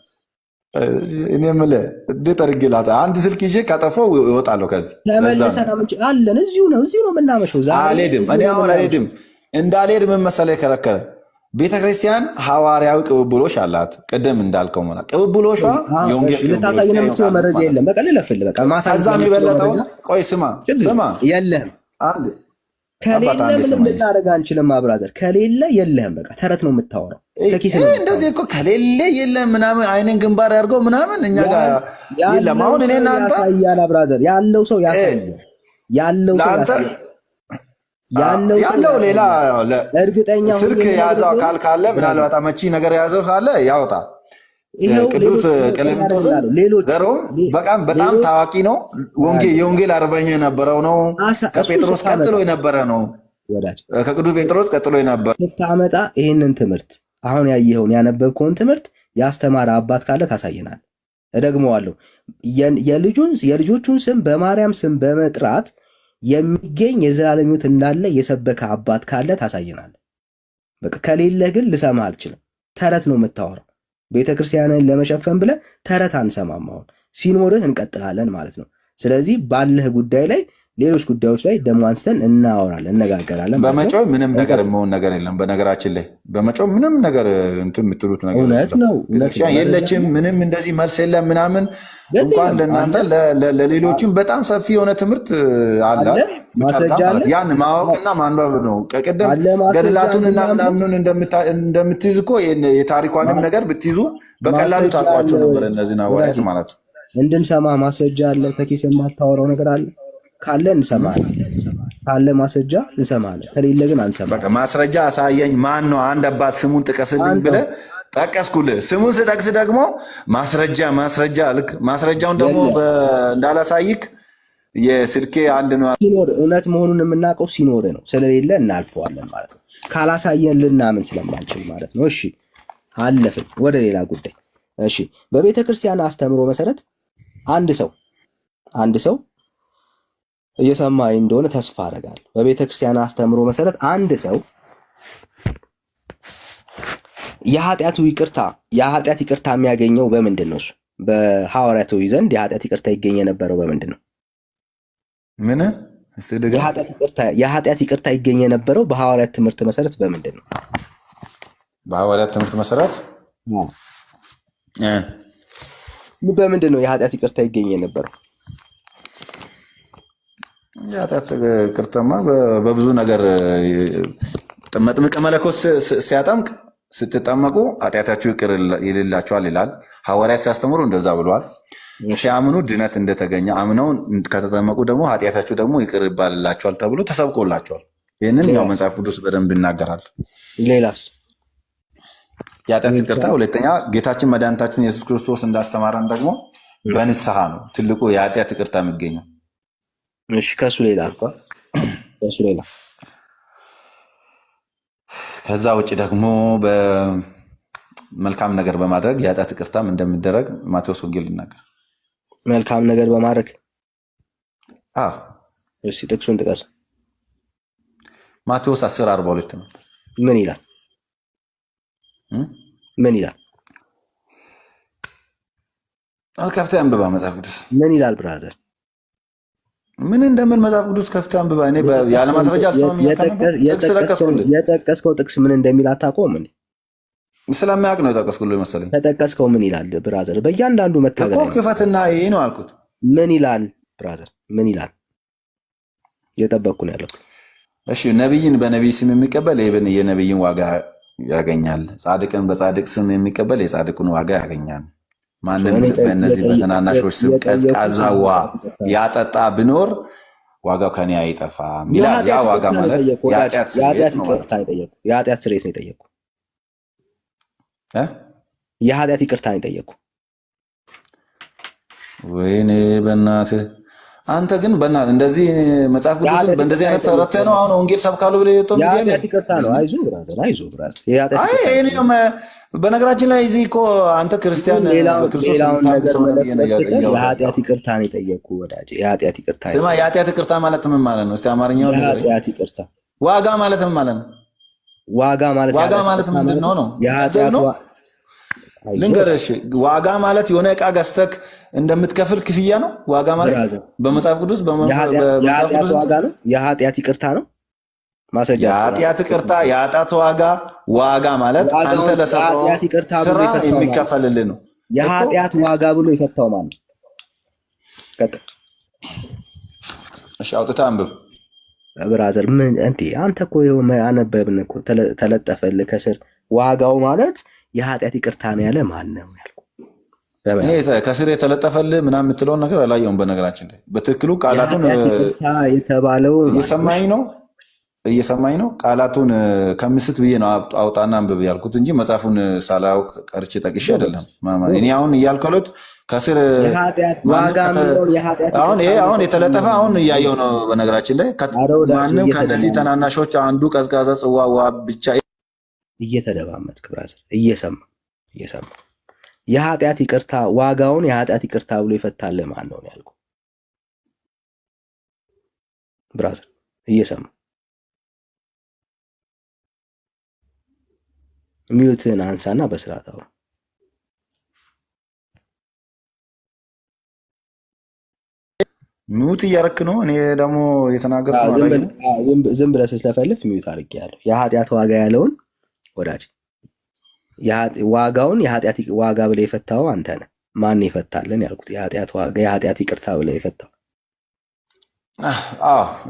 እኔ የምልህ እንዴት አድርጌ አንድ ስልክ ይዤ ካጠፋው እወጣለሁ ከዚህ። ተመልሰን አለን። እዚሁ ነው የምናመሸው። አልሄድም፣ እኔ አሁን አልሄድም። እንዳልሄድ ምን መሰለህ የከለከለ ቤተክርስቲያን ሐዋርያዊ ቅብብሎሽ አላት። ቅድም እንዳልከው ማለት ቅብብሎሿ የወንጌል ልታሳየን የምትችለው መረጃ የለም። በቃ ልለፍልህ። በቃ ከዛ የሚበለጠውን ቆይ ስማ የለህም። ከሌለ ምንም ልናደርግ አንችልም። ብራዘር ከሌለ የለህም። በቃ ተረት ነው የምታወራው። እንደዚህ እኮ ከሌለ የለም ምናምን አይንን ግንባር ያድርገው ምናምን እኛ ጋር የለም። አሁን እኔ እናንተ ያሳያል። ብራዘር ያለው ሰው ያሳያል። ያለው ሌላ እርግጠኛ ስልክ የያዘው አካል ካለ ምናልባት አመቺ ነገር የያዘው ካለ ያወጣ። ቅዱስ ቀሌምንጦስ ዘሮም በጣም ታዋቂ ነው። የወንጌል አርበኛ የነበረው ነው። ከጴጥሮስ ቀጥሎ የነበረ ነው። ከቅዱስ ጴጥሮስ ቀጥሎ የነበረ ስታመጣ ይህንን ትምህርት አሁን ያየኸውን ያነበብከውን ትምህርት ያስተማረ አባት ካለ ታሳየናል። እደግመዋለሁ። የልጆቹን ስም በማርያም ስም በመጥራት የሚገኝ የዘላለም ሕይወት እንዳለ የሰበከ አባት ካለ ታሳየናል። በቃ ከሌለ ግን ልሰማ አልችልም። ተረት ነው የምታወራው። ቤተክርስቲያንን ለመሸፈን ብለህ ተረት አንሰማም። አሁን ሲኖርህ እንቀጥላለን ማለት ነው። ስለዚህ ባለህ ጉዳይ ላይ ሌሎች ጉዳዮች ላይ ደግሞ አንስተን እናወራለን፣ እነጋገራለን። በመጮህ ምንም ነገር የመሆን ነገር የለም። በነገራችን ላይ በመጮህ ምንም ነገር እንትን የምትሉት ነገር እውነት ነው። የለችም ምንም እንደዚህ መልስ የለም ምናምን። እንኳን ለእናንተ ለሌሎችም በጣም ሰፊ የሆነ ትምህርት አለ። ያን ማወቅና ማንበብ ነው። ቅድም ገድላቱንና ምናምኑን እንደምትይዝ እኮ የታሪኳንም ነገር ብትይዙ በቀላሉ ታውቋቸው ነበር። እነዚህን ሐዋርያት ማለት ነው። እንድንሰማ ማስረጃ አለ። ከኪስ የማታወራው ነገር አለ ካለ እንሰማለን። ካለ ማስረጃ እንሰማለን። ከሌለ ግን አንሰማለን። በቃ ማስረጃ አሳየኝ። ማን ነው? አንድ አባት ስሙን ጥቀስልኝ ብለህ ጠቀስኩልህ። ስሙን ስጠቅስ ደግሞ ማስረጃ ልክ ማስረጃውን ደግሞ እንዳላሳይክ የስልኬ አንድ ነው ሲኖር እውነት መሆኑን የምናውቀው ሲኖር ነው። ስለሌለ እናልፈዋለን ማለት ነው። ካላሳየን ልናምን ስለማንችል ማለት ነው። እሺ አለፍን ወደ ሌላ ጉዳይ። እሺ በቤተ ክርስቲያን አስተምሮ መሰረት አንድ ሰው እየሰማኝ እንደሆነ ተስፋ አደርጋለሁ። በቤተ ክርስቲያን አስተምሮ መሰረት አንድ ሰው የኃጢአት ይቅርታ የሚያገኘው በምንድን ነው? እሱ በሐዋርያቱ ዘንድ የኃጢአት ይቅርታ ይገኝ የነበረው በምንድን ነው? ምን እስቲ ደጋ የኃጢአት ይቅርታ ይገኝ የነበረው በሐዋርያት ትምህርት መሰረት በምንድን ነው? በሐዋርያት ትምህርት መሰረት በምንድን ነው የኃጢአት ይቅርታ ይገኝ የነበረው? የኃጢአት ይቅርታማ በብዙ ነገር መጥምቀ መለኮት ሲያጠምቅ ስትጠመቁ ኃጢአታችሁ ይቅር ይልላችኋል ይላል። ሐዋርያት ሲያስተምሩ እንደዛ ብለዋል። ሲያምኑ ድነት እንደተገኘ አምነው ከተጠመቁ ደግሞ ኃጢአታችሁ ደግሞ ይቅር ይባልላችኋል ተብሎ ተሰብኮላችኋል። ይህንን ያው መጽሐፍ ቅዱስ በደንብ ይናገራል። ሌላስ? የኃጢአት ይቅርታ ሁለተኛ ጌታችን መድኃኒታችን ኢየሱስ ክርስቶስ እንዳስተማረን ደግሞ በንስሐ ነው ትልቁ የኃጢአት ይቅርታ የሚገኘው። እሺ ከሱ ሌላ ከዛ ውጭ ደግሞ በመልካም ነገር በማድረግ የኃጢአት ይቅርታም እንደሚደረግ ማቴዎስ ወንጌል ይናገር። መልካም ነገር በማድረግ እሺ ጥቅሱን ጥቀስ። ማቴዎስ 10:42 ነው። ምን ይላል? ከፍተህ አንብባ መጽሐፍ ቅዱስ ምን ይላል ብራዘር? ምን እንደምን መጽሐፍ ቅዱስ ከፍተህ አንብባ። እኔ ያለ ማስረጃ አልሰማም። የጠቀስከው ጥቅስ ምን እንደሚል አታውቀውም እንዴ? ስለሚያውቅ ነው የጠቀስኩልህ መሰለኝ። ተጠቀስከው ምን ይላል ብራዘር? በእያንዳንዱ መታገል እኮ ክፈትና ይሄ ነው አልኩት። ምን ይላል ብራዘር? ምን ይላል? የጠበቅኩ ነው ያለው። እሺ ነብይን በነብይ ስም የሚቀበል የነብይን ዋጋ ያገኛል። ጻድቅን በጻድቅ ስም የሚቀበል የጻድቁን ዋጋ ያገኛል። ማንም በእነዚህ በተናናሾች ስም ቀዝቃዛ ውሃ ያጠጣ ቢኖር ዋጋው ከኔ አይጠፋም ይላል። ያ ዋጋ ማለት የኃጢአት ስርየት ነው ማለት ነው። የኃጢአት ስርየት ነው የጠየቁ። የኃጢአት ይቅርታ ነው የጠየቁ። ወይኔ በእናትህ አንተ ግን በእናትህ እንደዚህ መጽሐፍ ቅዱስን በእንደዚህ አይነት ተረተህ ነው አሁን ወንጌል ሰብካሉ ብለህ የወጣው እንግዲህ የኃጢአት ይቅርታ ነው። አይዞህ ብራዘር። በነገራችን ላይ እዚህ እኮ አንተ ክርስቲያን በክርስቶስ የምታምሰው የኃጢአት ይቅርታ ነው የጠየቁ ወዳጅ። የኃጢአት ይቅርታ ስማ፣ የኃጢአት ይቅርታ ማለት ምን ማለት ነው? እስቲ አማርኛውን የኃጢአት ይቅርታ ዋጋ ማለት ምን ማለት ነው? ዋጋ ማለት ምንድን ነው ነው? ልንገርሽ፣ ዋጋ ማለት የሆነ ዕቃ ገዝተህ እንደምትከፍል ክፍያ ነው። ዋጋ ማለት በመጽሐፍ ቅዱስ ዋጋ ነው። የኃጢአት ይቅርታ ነው ማስረጃ። የኃጢአት ይቅርታ የኃጢአት ዋጋ ማለት አንተ ለሰራው ስራ የሚከፈልልህ ነው። የኃጢአት ዋጋ ብሎ የፈታው ማለት ነው። እሺ አውጥተህ አንብብ ብራዘር። ምን እንዴ አንተ እኮ አነበብን እኮ ተለጠፈልህ ከስር። ዋጋው ማለት የኃጢአት ይቅርታ ነው ያለ ማን ነው ያልኩህ? እኔ ከስር የተለጠፈልህ ምናምን የምትለውን ነገር አላየሁም። በነገራችን ላይ በትክክሉ ቃላቱን የተባለው እየሰማኝ ነው። ቃላቱን ከምስት ብዬ ነው አውጣና አንብብ ያልኩት እንጂ መጽሐፉን ሳላውቅ ቀርቼ ጠቅሼ አይደለም። እኔ አሁን እያልከሉት ከስር አሁን የተለጠፈ አሁን እያየው ነው። በነገራችን ላይ ማንም ከእነዚህ ተናናሾች አንዱ ቀዝቃዛ ጽዋ ውሃ ብቻ እየተደማመጥክ ብራዘር፣ እየሰማ የኃጢአት ይቅርታ ዋጋውን የኃጢአት ይቅርታ ብሎ ይፈታል ማን ነው ያልኩህ? ብራዘር እየሰማ ሚዩትን አንሳና በስርዓት አውራ። ሚዩት እያረክ ነው። እኔ ደግሞ የተናገርኩ ዝም ብለህ ስለፈልፍ ሚዩት አድርጌያለሁ። የኃጢአት ዋጋ ያለውን ወዳጅ ዋጋውን የኃጢአት ዋጋ ብለህ የፈታው አንተ ነህ። ማን ይፈታልን ያልኩት? የኃጢአት ዋጋ የኃጢአት ይቅርታ ብለህ የፈታው።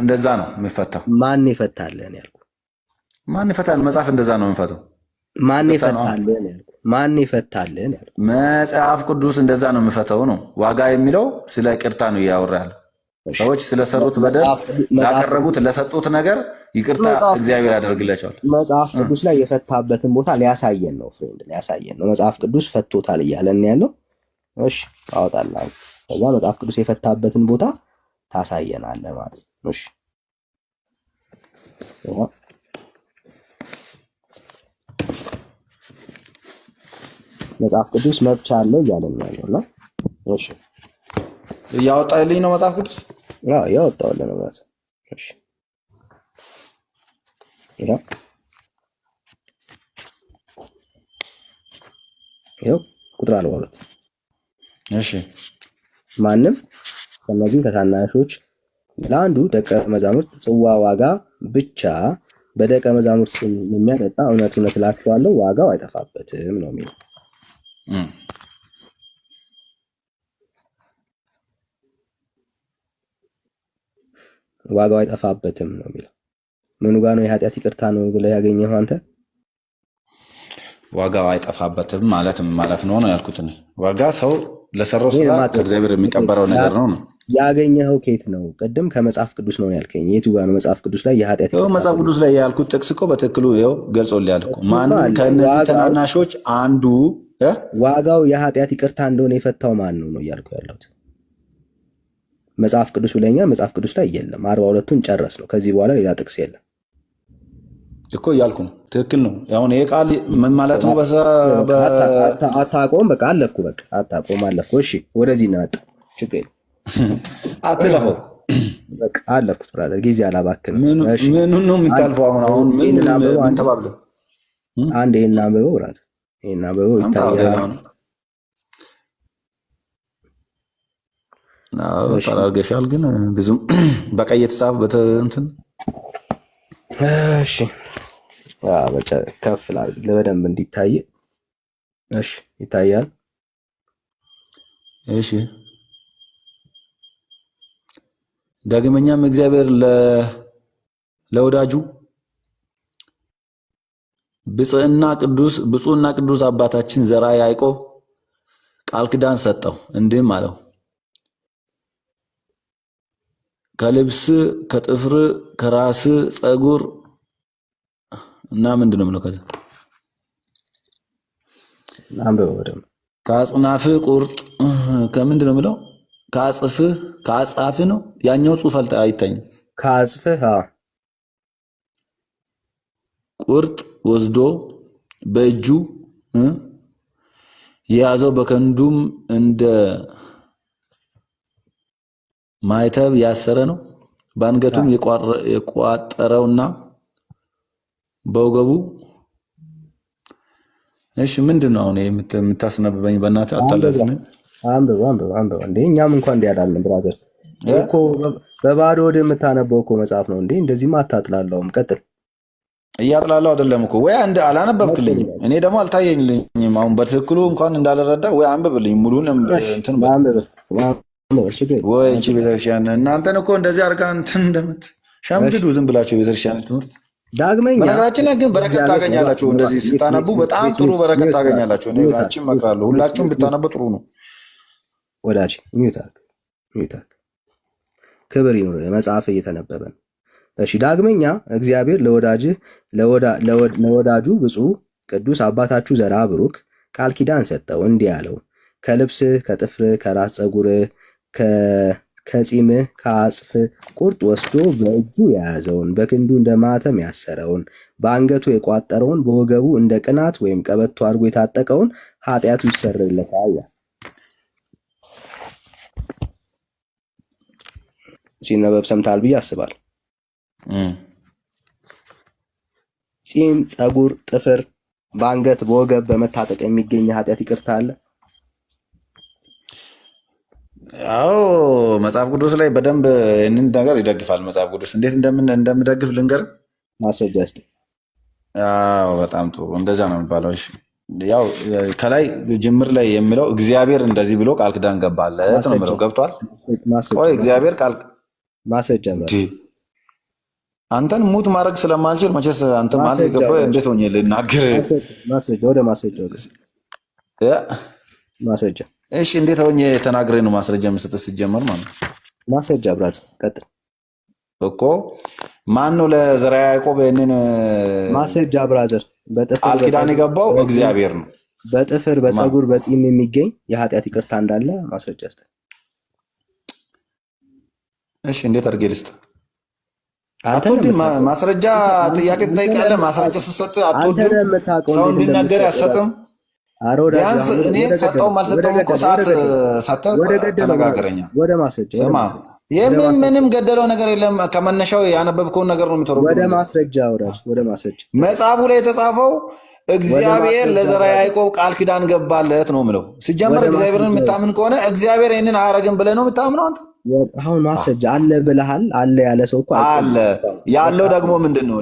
እንደዛ ነው የሚፈታው። ማን ይፈታልን ያልኩት? ማን ይፈታል? መጽሐፍ እንደዛ ነው የሚፈታው። ማን ይፈታልን ያልኩት? ማን ይፈታልን ያልኩት? መጽሐፍ ቅዱስ እንደዛ ነው የሚፈታው ነው። ዋጋ የሚለው ስለ ይቅርታ ነው እያወራ ያለው። ሰዎች ስለሰሩት በደል ላቀረቡት ለሰጡት ነገር ይቅርታ እግዚአብሔር ያደርግላቸዋል። መጽሐፍ ቅዱስ ላይ የፈታበትን ቦታ ሊያሳየን ነው ፍሬንድ፣ ሊያሳየን ነው። መጽሐፍ ቅዱስ ፈቶታል እያለን ያለው። እሺ አወጣለሁ። ከዛ መጽሐፍ ቅዱስ የፈታበትን ቦታ ታሳየናለህ ማለት ነው። እሺ መጽሐፍ ቅዱስ መብቻ አለው እያለን ያለውና እሺ እያወጣልኝ ነው መጽሐፍ ቅዱስ ያወጣውልህ ነው ማለት እሺ ይኸው ቁጥር 42 እሺ ማንም ከነዚህ ከታናሾች ለአንዱ ደቀ መዛሙርት ጽዋ ዋጋ ብቻ በደቀ መዛሙርት ስም የሚያጠጣ እውነት እውነት እላችኋለሁ ዋጋው አይጠፋበትም ነው የሚለው። ዋጋው አይጠፋበትም ነው የሚለው። ምኑ ጋር ነው የኃጢአት ይቅርታ ነው ብለህ ያገኘኸው አንተ? ዋጋው አይጠፋበትም ማለት ነው ያልኩት እኔ። ዋጋ ሰው ለሰራው ስራ ከእግዚአብሔር የሚቀበለው ነገር ነው። ያገኘኸው ከየት ነው? ቅድም ከመጽሐፍ ቅዱስ ነው ያልከኝ። የቱ ጋር ነው መጽሐፍ ቅዱስ ላይ የኃጢአት ይቅርታ? መጽሐፍ ቅዱስ ላይ ያልኩት ጥቅስ እኮ በትክክሉ ይኸው ገልጾልሃል እኮ። ማንም ከእነዚህ ተናናሾች አንዱ ዋጋው የኃጢአት ይቅርታ እንደሆነ የፈታው ማን ነው ነው እያልኩ ያለሁት። መጽሐፍ ቅዱስ ብለኛል። መጽሐፍ ቅዱስ ላይ የለም። 42ቱን ጨረስ ነው። ከዚህ በኋላ ሌላ ጥቅስ የለም እኮ እያልኩ ነው። ትክክል ነው። አሁን ይሄ ቃል ምን ማለት ነው? አታቆም። በቃ አለፍኩ። በቃ አታቆም፣ አለፍኩ። እሺ ወደዚህ እናመጣ። ችግር የለም አትለፈው። በቃ አለፍኩት ብራዘር፣ ጊዜ አላባክንም። ምን ነው የምታልፈው? አሁን ምን ተባብለን? አንድ ይሄን አንብበው ብራዘር፣ ይሄን አንብበው ይታያል። ተራርገሻል ግን ብዙም በቀይ የተጻፈ በእንትን እሺ ከፍ ላድርግ በደንብ እንዲታይ። እሺ ይታያል። እሺ ዳግመኛም እግዚአብሔር ለወዳጁ ብፁዕና ቅዱስ አባታችን ዘርዓ ያዕቆብ ቃል ኪዳን ሰጠው፣ እንዲህም አለው ከልብስ ከጥፍር ከራስ ፀጉር እና ምንድነው ነው ከዛ ከአጽናፍ ቁርጥ ከምንድነው ምለው ከአጽፍ ነው ያኛው ጽሑፍ አይታይም። ከአጽፍ ቁርጥ ወስዶ በእጁ የያዘው በከንዱም እንደ ማይተብ ያሰረ ነው። በአንገቱም የቋጠረውና በወገቡ እሺ ምንድን ነው አሁን የምታስነብበኝ? በእናትህ አታለዝነኝ። አንብበው እንዴ! እኛም እንኳን እንዲያዳልን ብራዘር እኮ በባዶ ወደ የምታነበው እኮ መጽሐፍ ነው እንዴ! እንደዚህማ አታጥላለውም። ቀጥል። እያጥላለው አይደለም እኮ ወይ አንድ አላነበብክልኝም፣ እኔ ደግሞ አልታየኝልኝም። አሁን በትክክሉ እንኳን እንዳልረዳ ወይ አንብብልኝ ሙሉን እንትን ወይ እቺ ቤተክርስቲያን እናንተን እኮ እንደዚህ አድርጋ እንትን እንደምትሸምድዱ ዝም ብላችሁ የቤተክርስቲያን ትምህርት ዳግመኛ። በነገራችን ላይ ግን በረከት ታገኛላችሁ። እንደዚህ ስታነቡ በጣም ጥሩ በረከት ታገኛላችሁ። እኔ ሁላችሁም እመክራለሁ፣ ሁላችሁም ብታነቡ ጥሩ ነው። ወዳጅ ሚውታክ ክብር ይኑር። መጽሐፍ እየተነበበ ነው። እሺ ዳግመኛ እግዚአብሔር ለወዳጁ ብፁዕ ቅዱስ አባታችሁ ዘርዓ ብሩክ ቃል ኪዳን ሰጠው፣ እንዲህ ያለው ከልብስ ከጥፍር ከራስ ፀጉር ከጺምህ ከአጽፍ ቁርጥ ወስዶ በእጁ የያዘውን በክንዱ እንደ ማተም ያሰረውን በአንገቱ የቋጠረውን በወገቡ እንደ ቅናት ወይም ቀበቶ አድርጎ የታጠቀውን ኃጢአቱ ይሰረይለታል። ሲነበብ ሰምታል ብዬ አስባለሁ። ጺም፣ ፀጉር፣ ጥፍር በአንገት በወገብ በመታጠቅ የሚገኝ ኃጢአት ይቅርታ አለ? አዎ መጽሐፍ ቅዱስ ላይ በደንብ ይህንን ነገር ይደግፋል። መጽሐፍ ቅዱስ እንዴት እንደምደግፍ ልንገር። ማስረጃ እስኪ። አዎ በጣም ጥሩ፣ እንደዛ ነው የሚባለው። እሺ ያው ከላይ ጅምር ላይ የሚለው እግዚአብሔር እንደዚህ ብሎ ቃል ኪዳን ገባለት ነው የሚለው። ገብቷል? ቆይ እግዚአብሔር ቃል ማስረጃ አንተን ሙት ማድረግ ስለማልችል መቼስ አንተ ማለት የገባ እንዴት ሆኜ ልናገር? ማስረጃ ወደ ማስረጃ እሺ እንዴት ሆኜ ተናግሬ ነው ማስረጃ መስጠት ሲጀመር ማለት ነው? ማስረጃ ብራት ቀጥል እኮ ማን ነው ለዘርዓ ያዕቆብ ይሄንን ማስረጃ ብራዘር? ቃል ኪዳን የገባው እግዚአብሔር ነው። በጥፍር በፀጉር በጺም የሚገኝ የኃጢአት ይቅርታ እንዳለ ማስረጃ እስቲ። እሺ እንዴት አድርጌ ልስጥ? አትወድም? ማስረጃ ጥያቄ ትጠይቃለህ። ማስረጃ ስትሰጥ አትወድም? ሰው እንዲናገር አትሰጥም? ቢያንስ እኔ ሰጠውም አልሰጠውም እኮ ሰዓት ሰጥተህ ተነጋገረኛ። ወደ ማስረጃ ስማ፣ የምን ምንም ገደለው ነገር የለም። ከመነሻው ያነበብከውን ነገር ነው የምትረጉመው። ወደ ማስረጃ አውራጅ ወደ ማስረጃ መጽሐፉ ላይ የተጻፈው እግዚአብሔር ለዘራ ያዕቆብ ቃል ኪዳን ገባለት ነው የምለው። ሲጀመር እግዚአብሔርን የምታምን ከሆነ እግዚአብሔር ይህንን አያረግም ብለህ ነው የምታምነው አንተ? አሁን ማስረጃ አለ ብለሃል። አለ ያለ ሰው እኮ አለ። ያለው ደግሞ ምንድን ነው?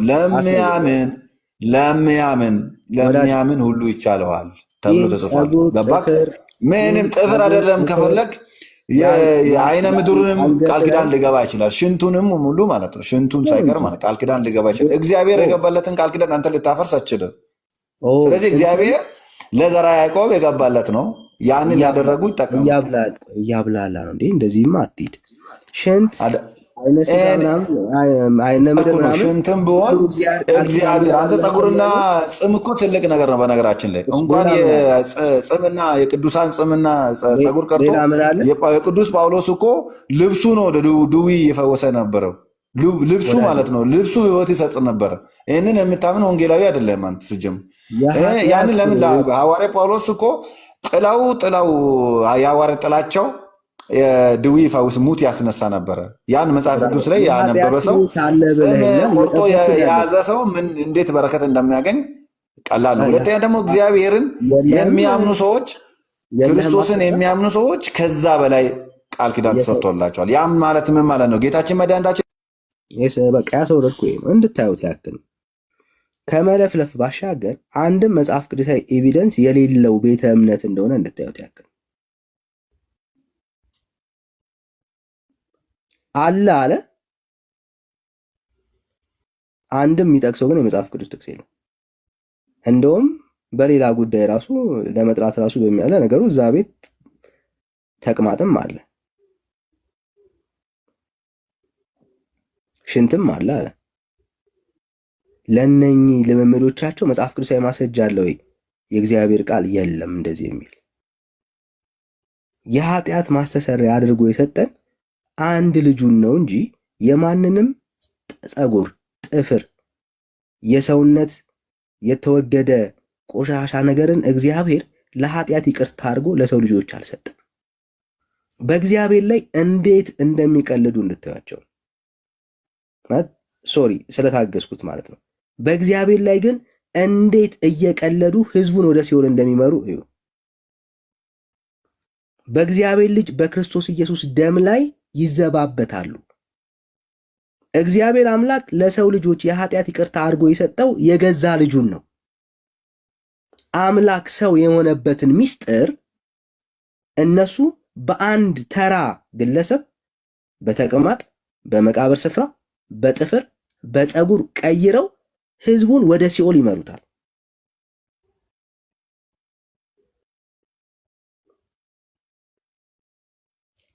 ለሚያምን ሁሉ ይቻለዋል ተብሎ ተጽፏል። ገባክ? ምንም ጥፍር አይደለም። ከፈለግ የአይነ ምድሩንም ቃል ኪዳን ሊገባ ይችላል። ሽንቱንም ሙሉ ማለት ነው። ሽንቱን ሳይቀር ማለት ቃል ኪዳን ሊገባ ይችላል። እግዚአብሔር የገባለትን ቃል ኪዳን አንተ ልታፈርስ አትችልም። ስለዚህ እግዚአብሔር ለዘራ ያዕቆብ የገባለት ነው። ያንን ያደረጉ ይጠቀሙ። እያብላላ ነው እንዴ? እንደዚህማ አትሂድ። ሽንት አይነ ምድር ምናምን ሽንትም ቢሆን እግዚአብሔር አንተ ፀጉርና ጽም እኮ ትልቅ ነገር ነው። በነገራችን ላይ እንኳን የጽምና የቅዱሳን ጽምና ፀጉር ቀርቶ የቅዱስ ጳውሎስ እኮ ልብሱ ነው ድዊ እየፈወሰ ነበረው። ልብሱ ማለት ነው። ልብሱ ህይወት ይሰጥ ነበረ። ይህንን የምታምን ወንጌላዊ አይደለም አንተ ስጅም። ያንን ለምን ሐዋርያ ጳውሎስ እኮ ጥላው የሐዋርያ ጥላቸው ድዊ ፈውስ ሙት ያስነሳ ነበረ። ያን መጽሐፍ ቅዱስ ላይ ያነበበ ሰው ጽም ቆርጦ የያዘ ሰው ምን እንዴት በረከት እንደሚያገኝ ቀላል ነው። ሁለተኛ ደግሞ እግዚአብሔርን የሚያምኑ ሰዎች፣ ክርስቶስን የሚያምኑ ሰዎች ከዛ በላይ ቃል ኪዳን ተሰጥቶላቸዋል። ያም ማለት ምን ማለት ነው? ጌታችን መድኃኒታችን በቃ ያሰውረድኩ እንድታዩት ያክል ከመለፍለፍ ባሻገር አንድም መጽሐፍ ቅዱሳዊ ኤቪደንስ የሌለው ቤተ እምነት እንደሆነ እንድታዩት ያክል አለ አንድም የሚጠቅሰው ግን የመጽሐፍ ቅዱስ ጥቅስ የለም። እንደውም በሌላ ጉዳይ ራሱ ለመጥራት ራሱ በሚያለ ነገሩ እዛ ቤት ተቅማጥም አለ፣ ሽንትም አለ። ለነኚህ ልምምዶቻቸው መጽሐፍ ቅዱሳዊ ማስረጃ አለ ወይ? የእግዚአብሔር ቃል የለም እንደዚህ የሚል የኃጢአት ማስተሰሪያ አድርጎ የሰጠን አንድ ልጁን ነው እንጂ የማንንም ፀጉር፣ ጥፍር፣ የሰውነት የተወገደ ቆሻሻ ነገርን እግዚአብሔር ለኃጢአት ይቅርታ አድርጎ ለሰው ልጆች አልሰጠም። በእግዚአብሔር ላይ እንዴት እንደሚቀልዱ እንድታያቸው። ሶሪ ስለታገስኩት ማለት ነው። በእግዚአብሔር ላይ ግን እንዴት እየቀለዱ ህዝቡን ወደ ሲኦል እንደሚመሩ እዩ። በእግዚአብሔር ልጅ በክርስቶስ ኢየሱስ ደም ላይ ይዘባበታሉ። እግዚአብሔር አምላክ ለሰው ልጆች የኃጢአት ይቅርታ አድርጎ የሰጠው የገዛ ልጁን ነው። አምላክ ሰው የሆነበትን ምስጢር እነሱ በአንድ ተራ ግለሰብ በተቅማጥ፣ በመቃብር ስፍራ፣ በጥፍር፣ በፀጉር ቀይረው ህዝቡን ወደ ሲኦል ይመሩታል።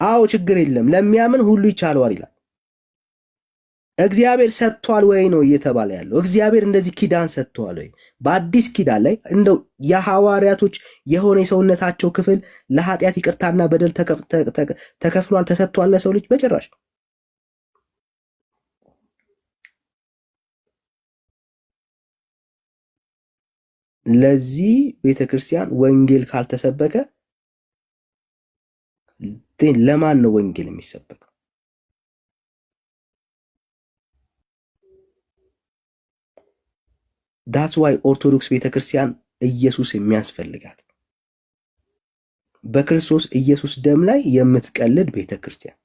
አዎ ችግር የለም ለሚያምን ሁሉ ይቻለዋል ይላል። እግዚአብሔር ሰጥቷል ወይ ነው እየተባለ ያለው። እግዚአብሔር እንደዚህ ኪዳን ሰጥቷል ወይ? በአዲስ ኪዳን ላይ እንደው የሐዋርያቶች የሆነ የሰውነታቸው ክፍል ለኃጢአት ይቅርታና በደል ተከፍሏል ተሰጥቷል ለሰው ልጅ? በጭራሽ። ለዚህ ቤተክርስቲያን ወንጌል ካልተሰበከ ለማን ነው ወንጌል የሚሰበከው? ዳትስ ዋይ ኦርቶዶክስ ቤተክርስቲያን ኢየሱስ የሚያስፈልጋት በክርስቶስ ኢየሱስ ደም ላይ የምትቀልድ ቤተክርስቲያን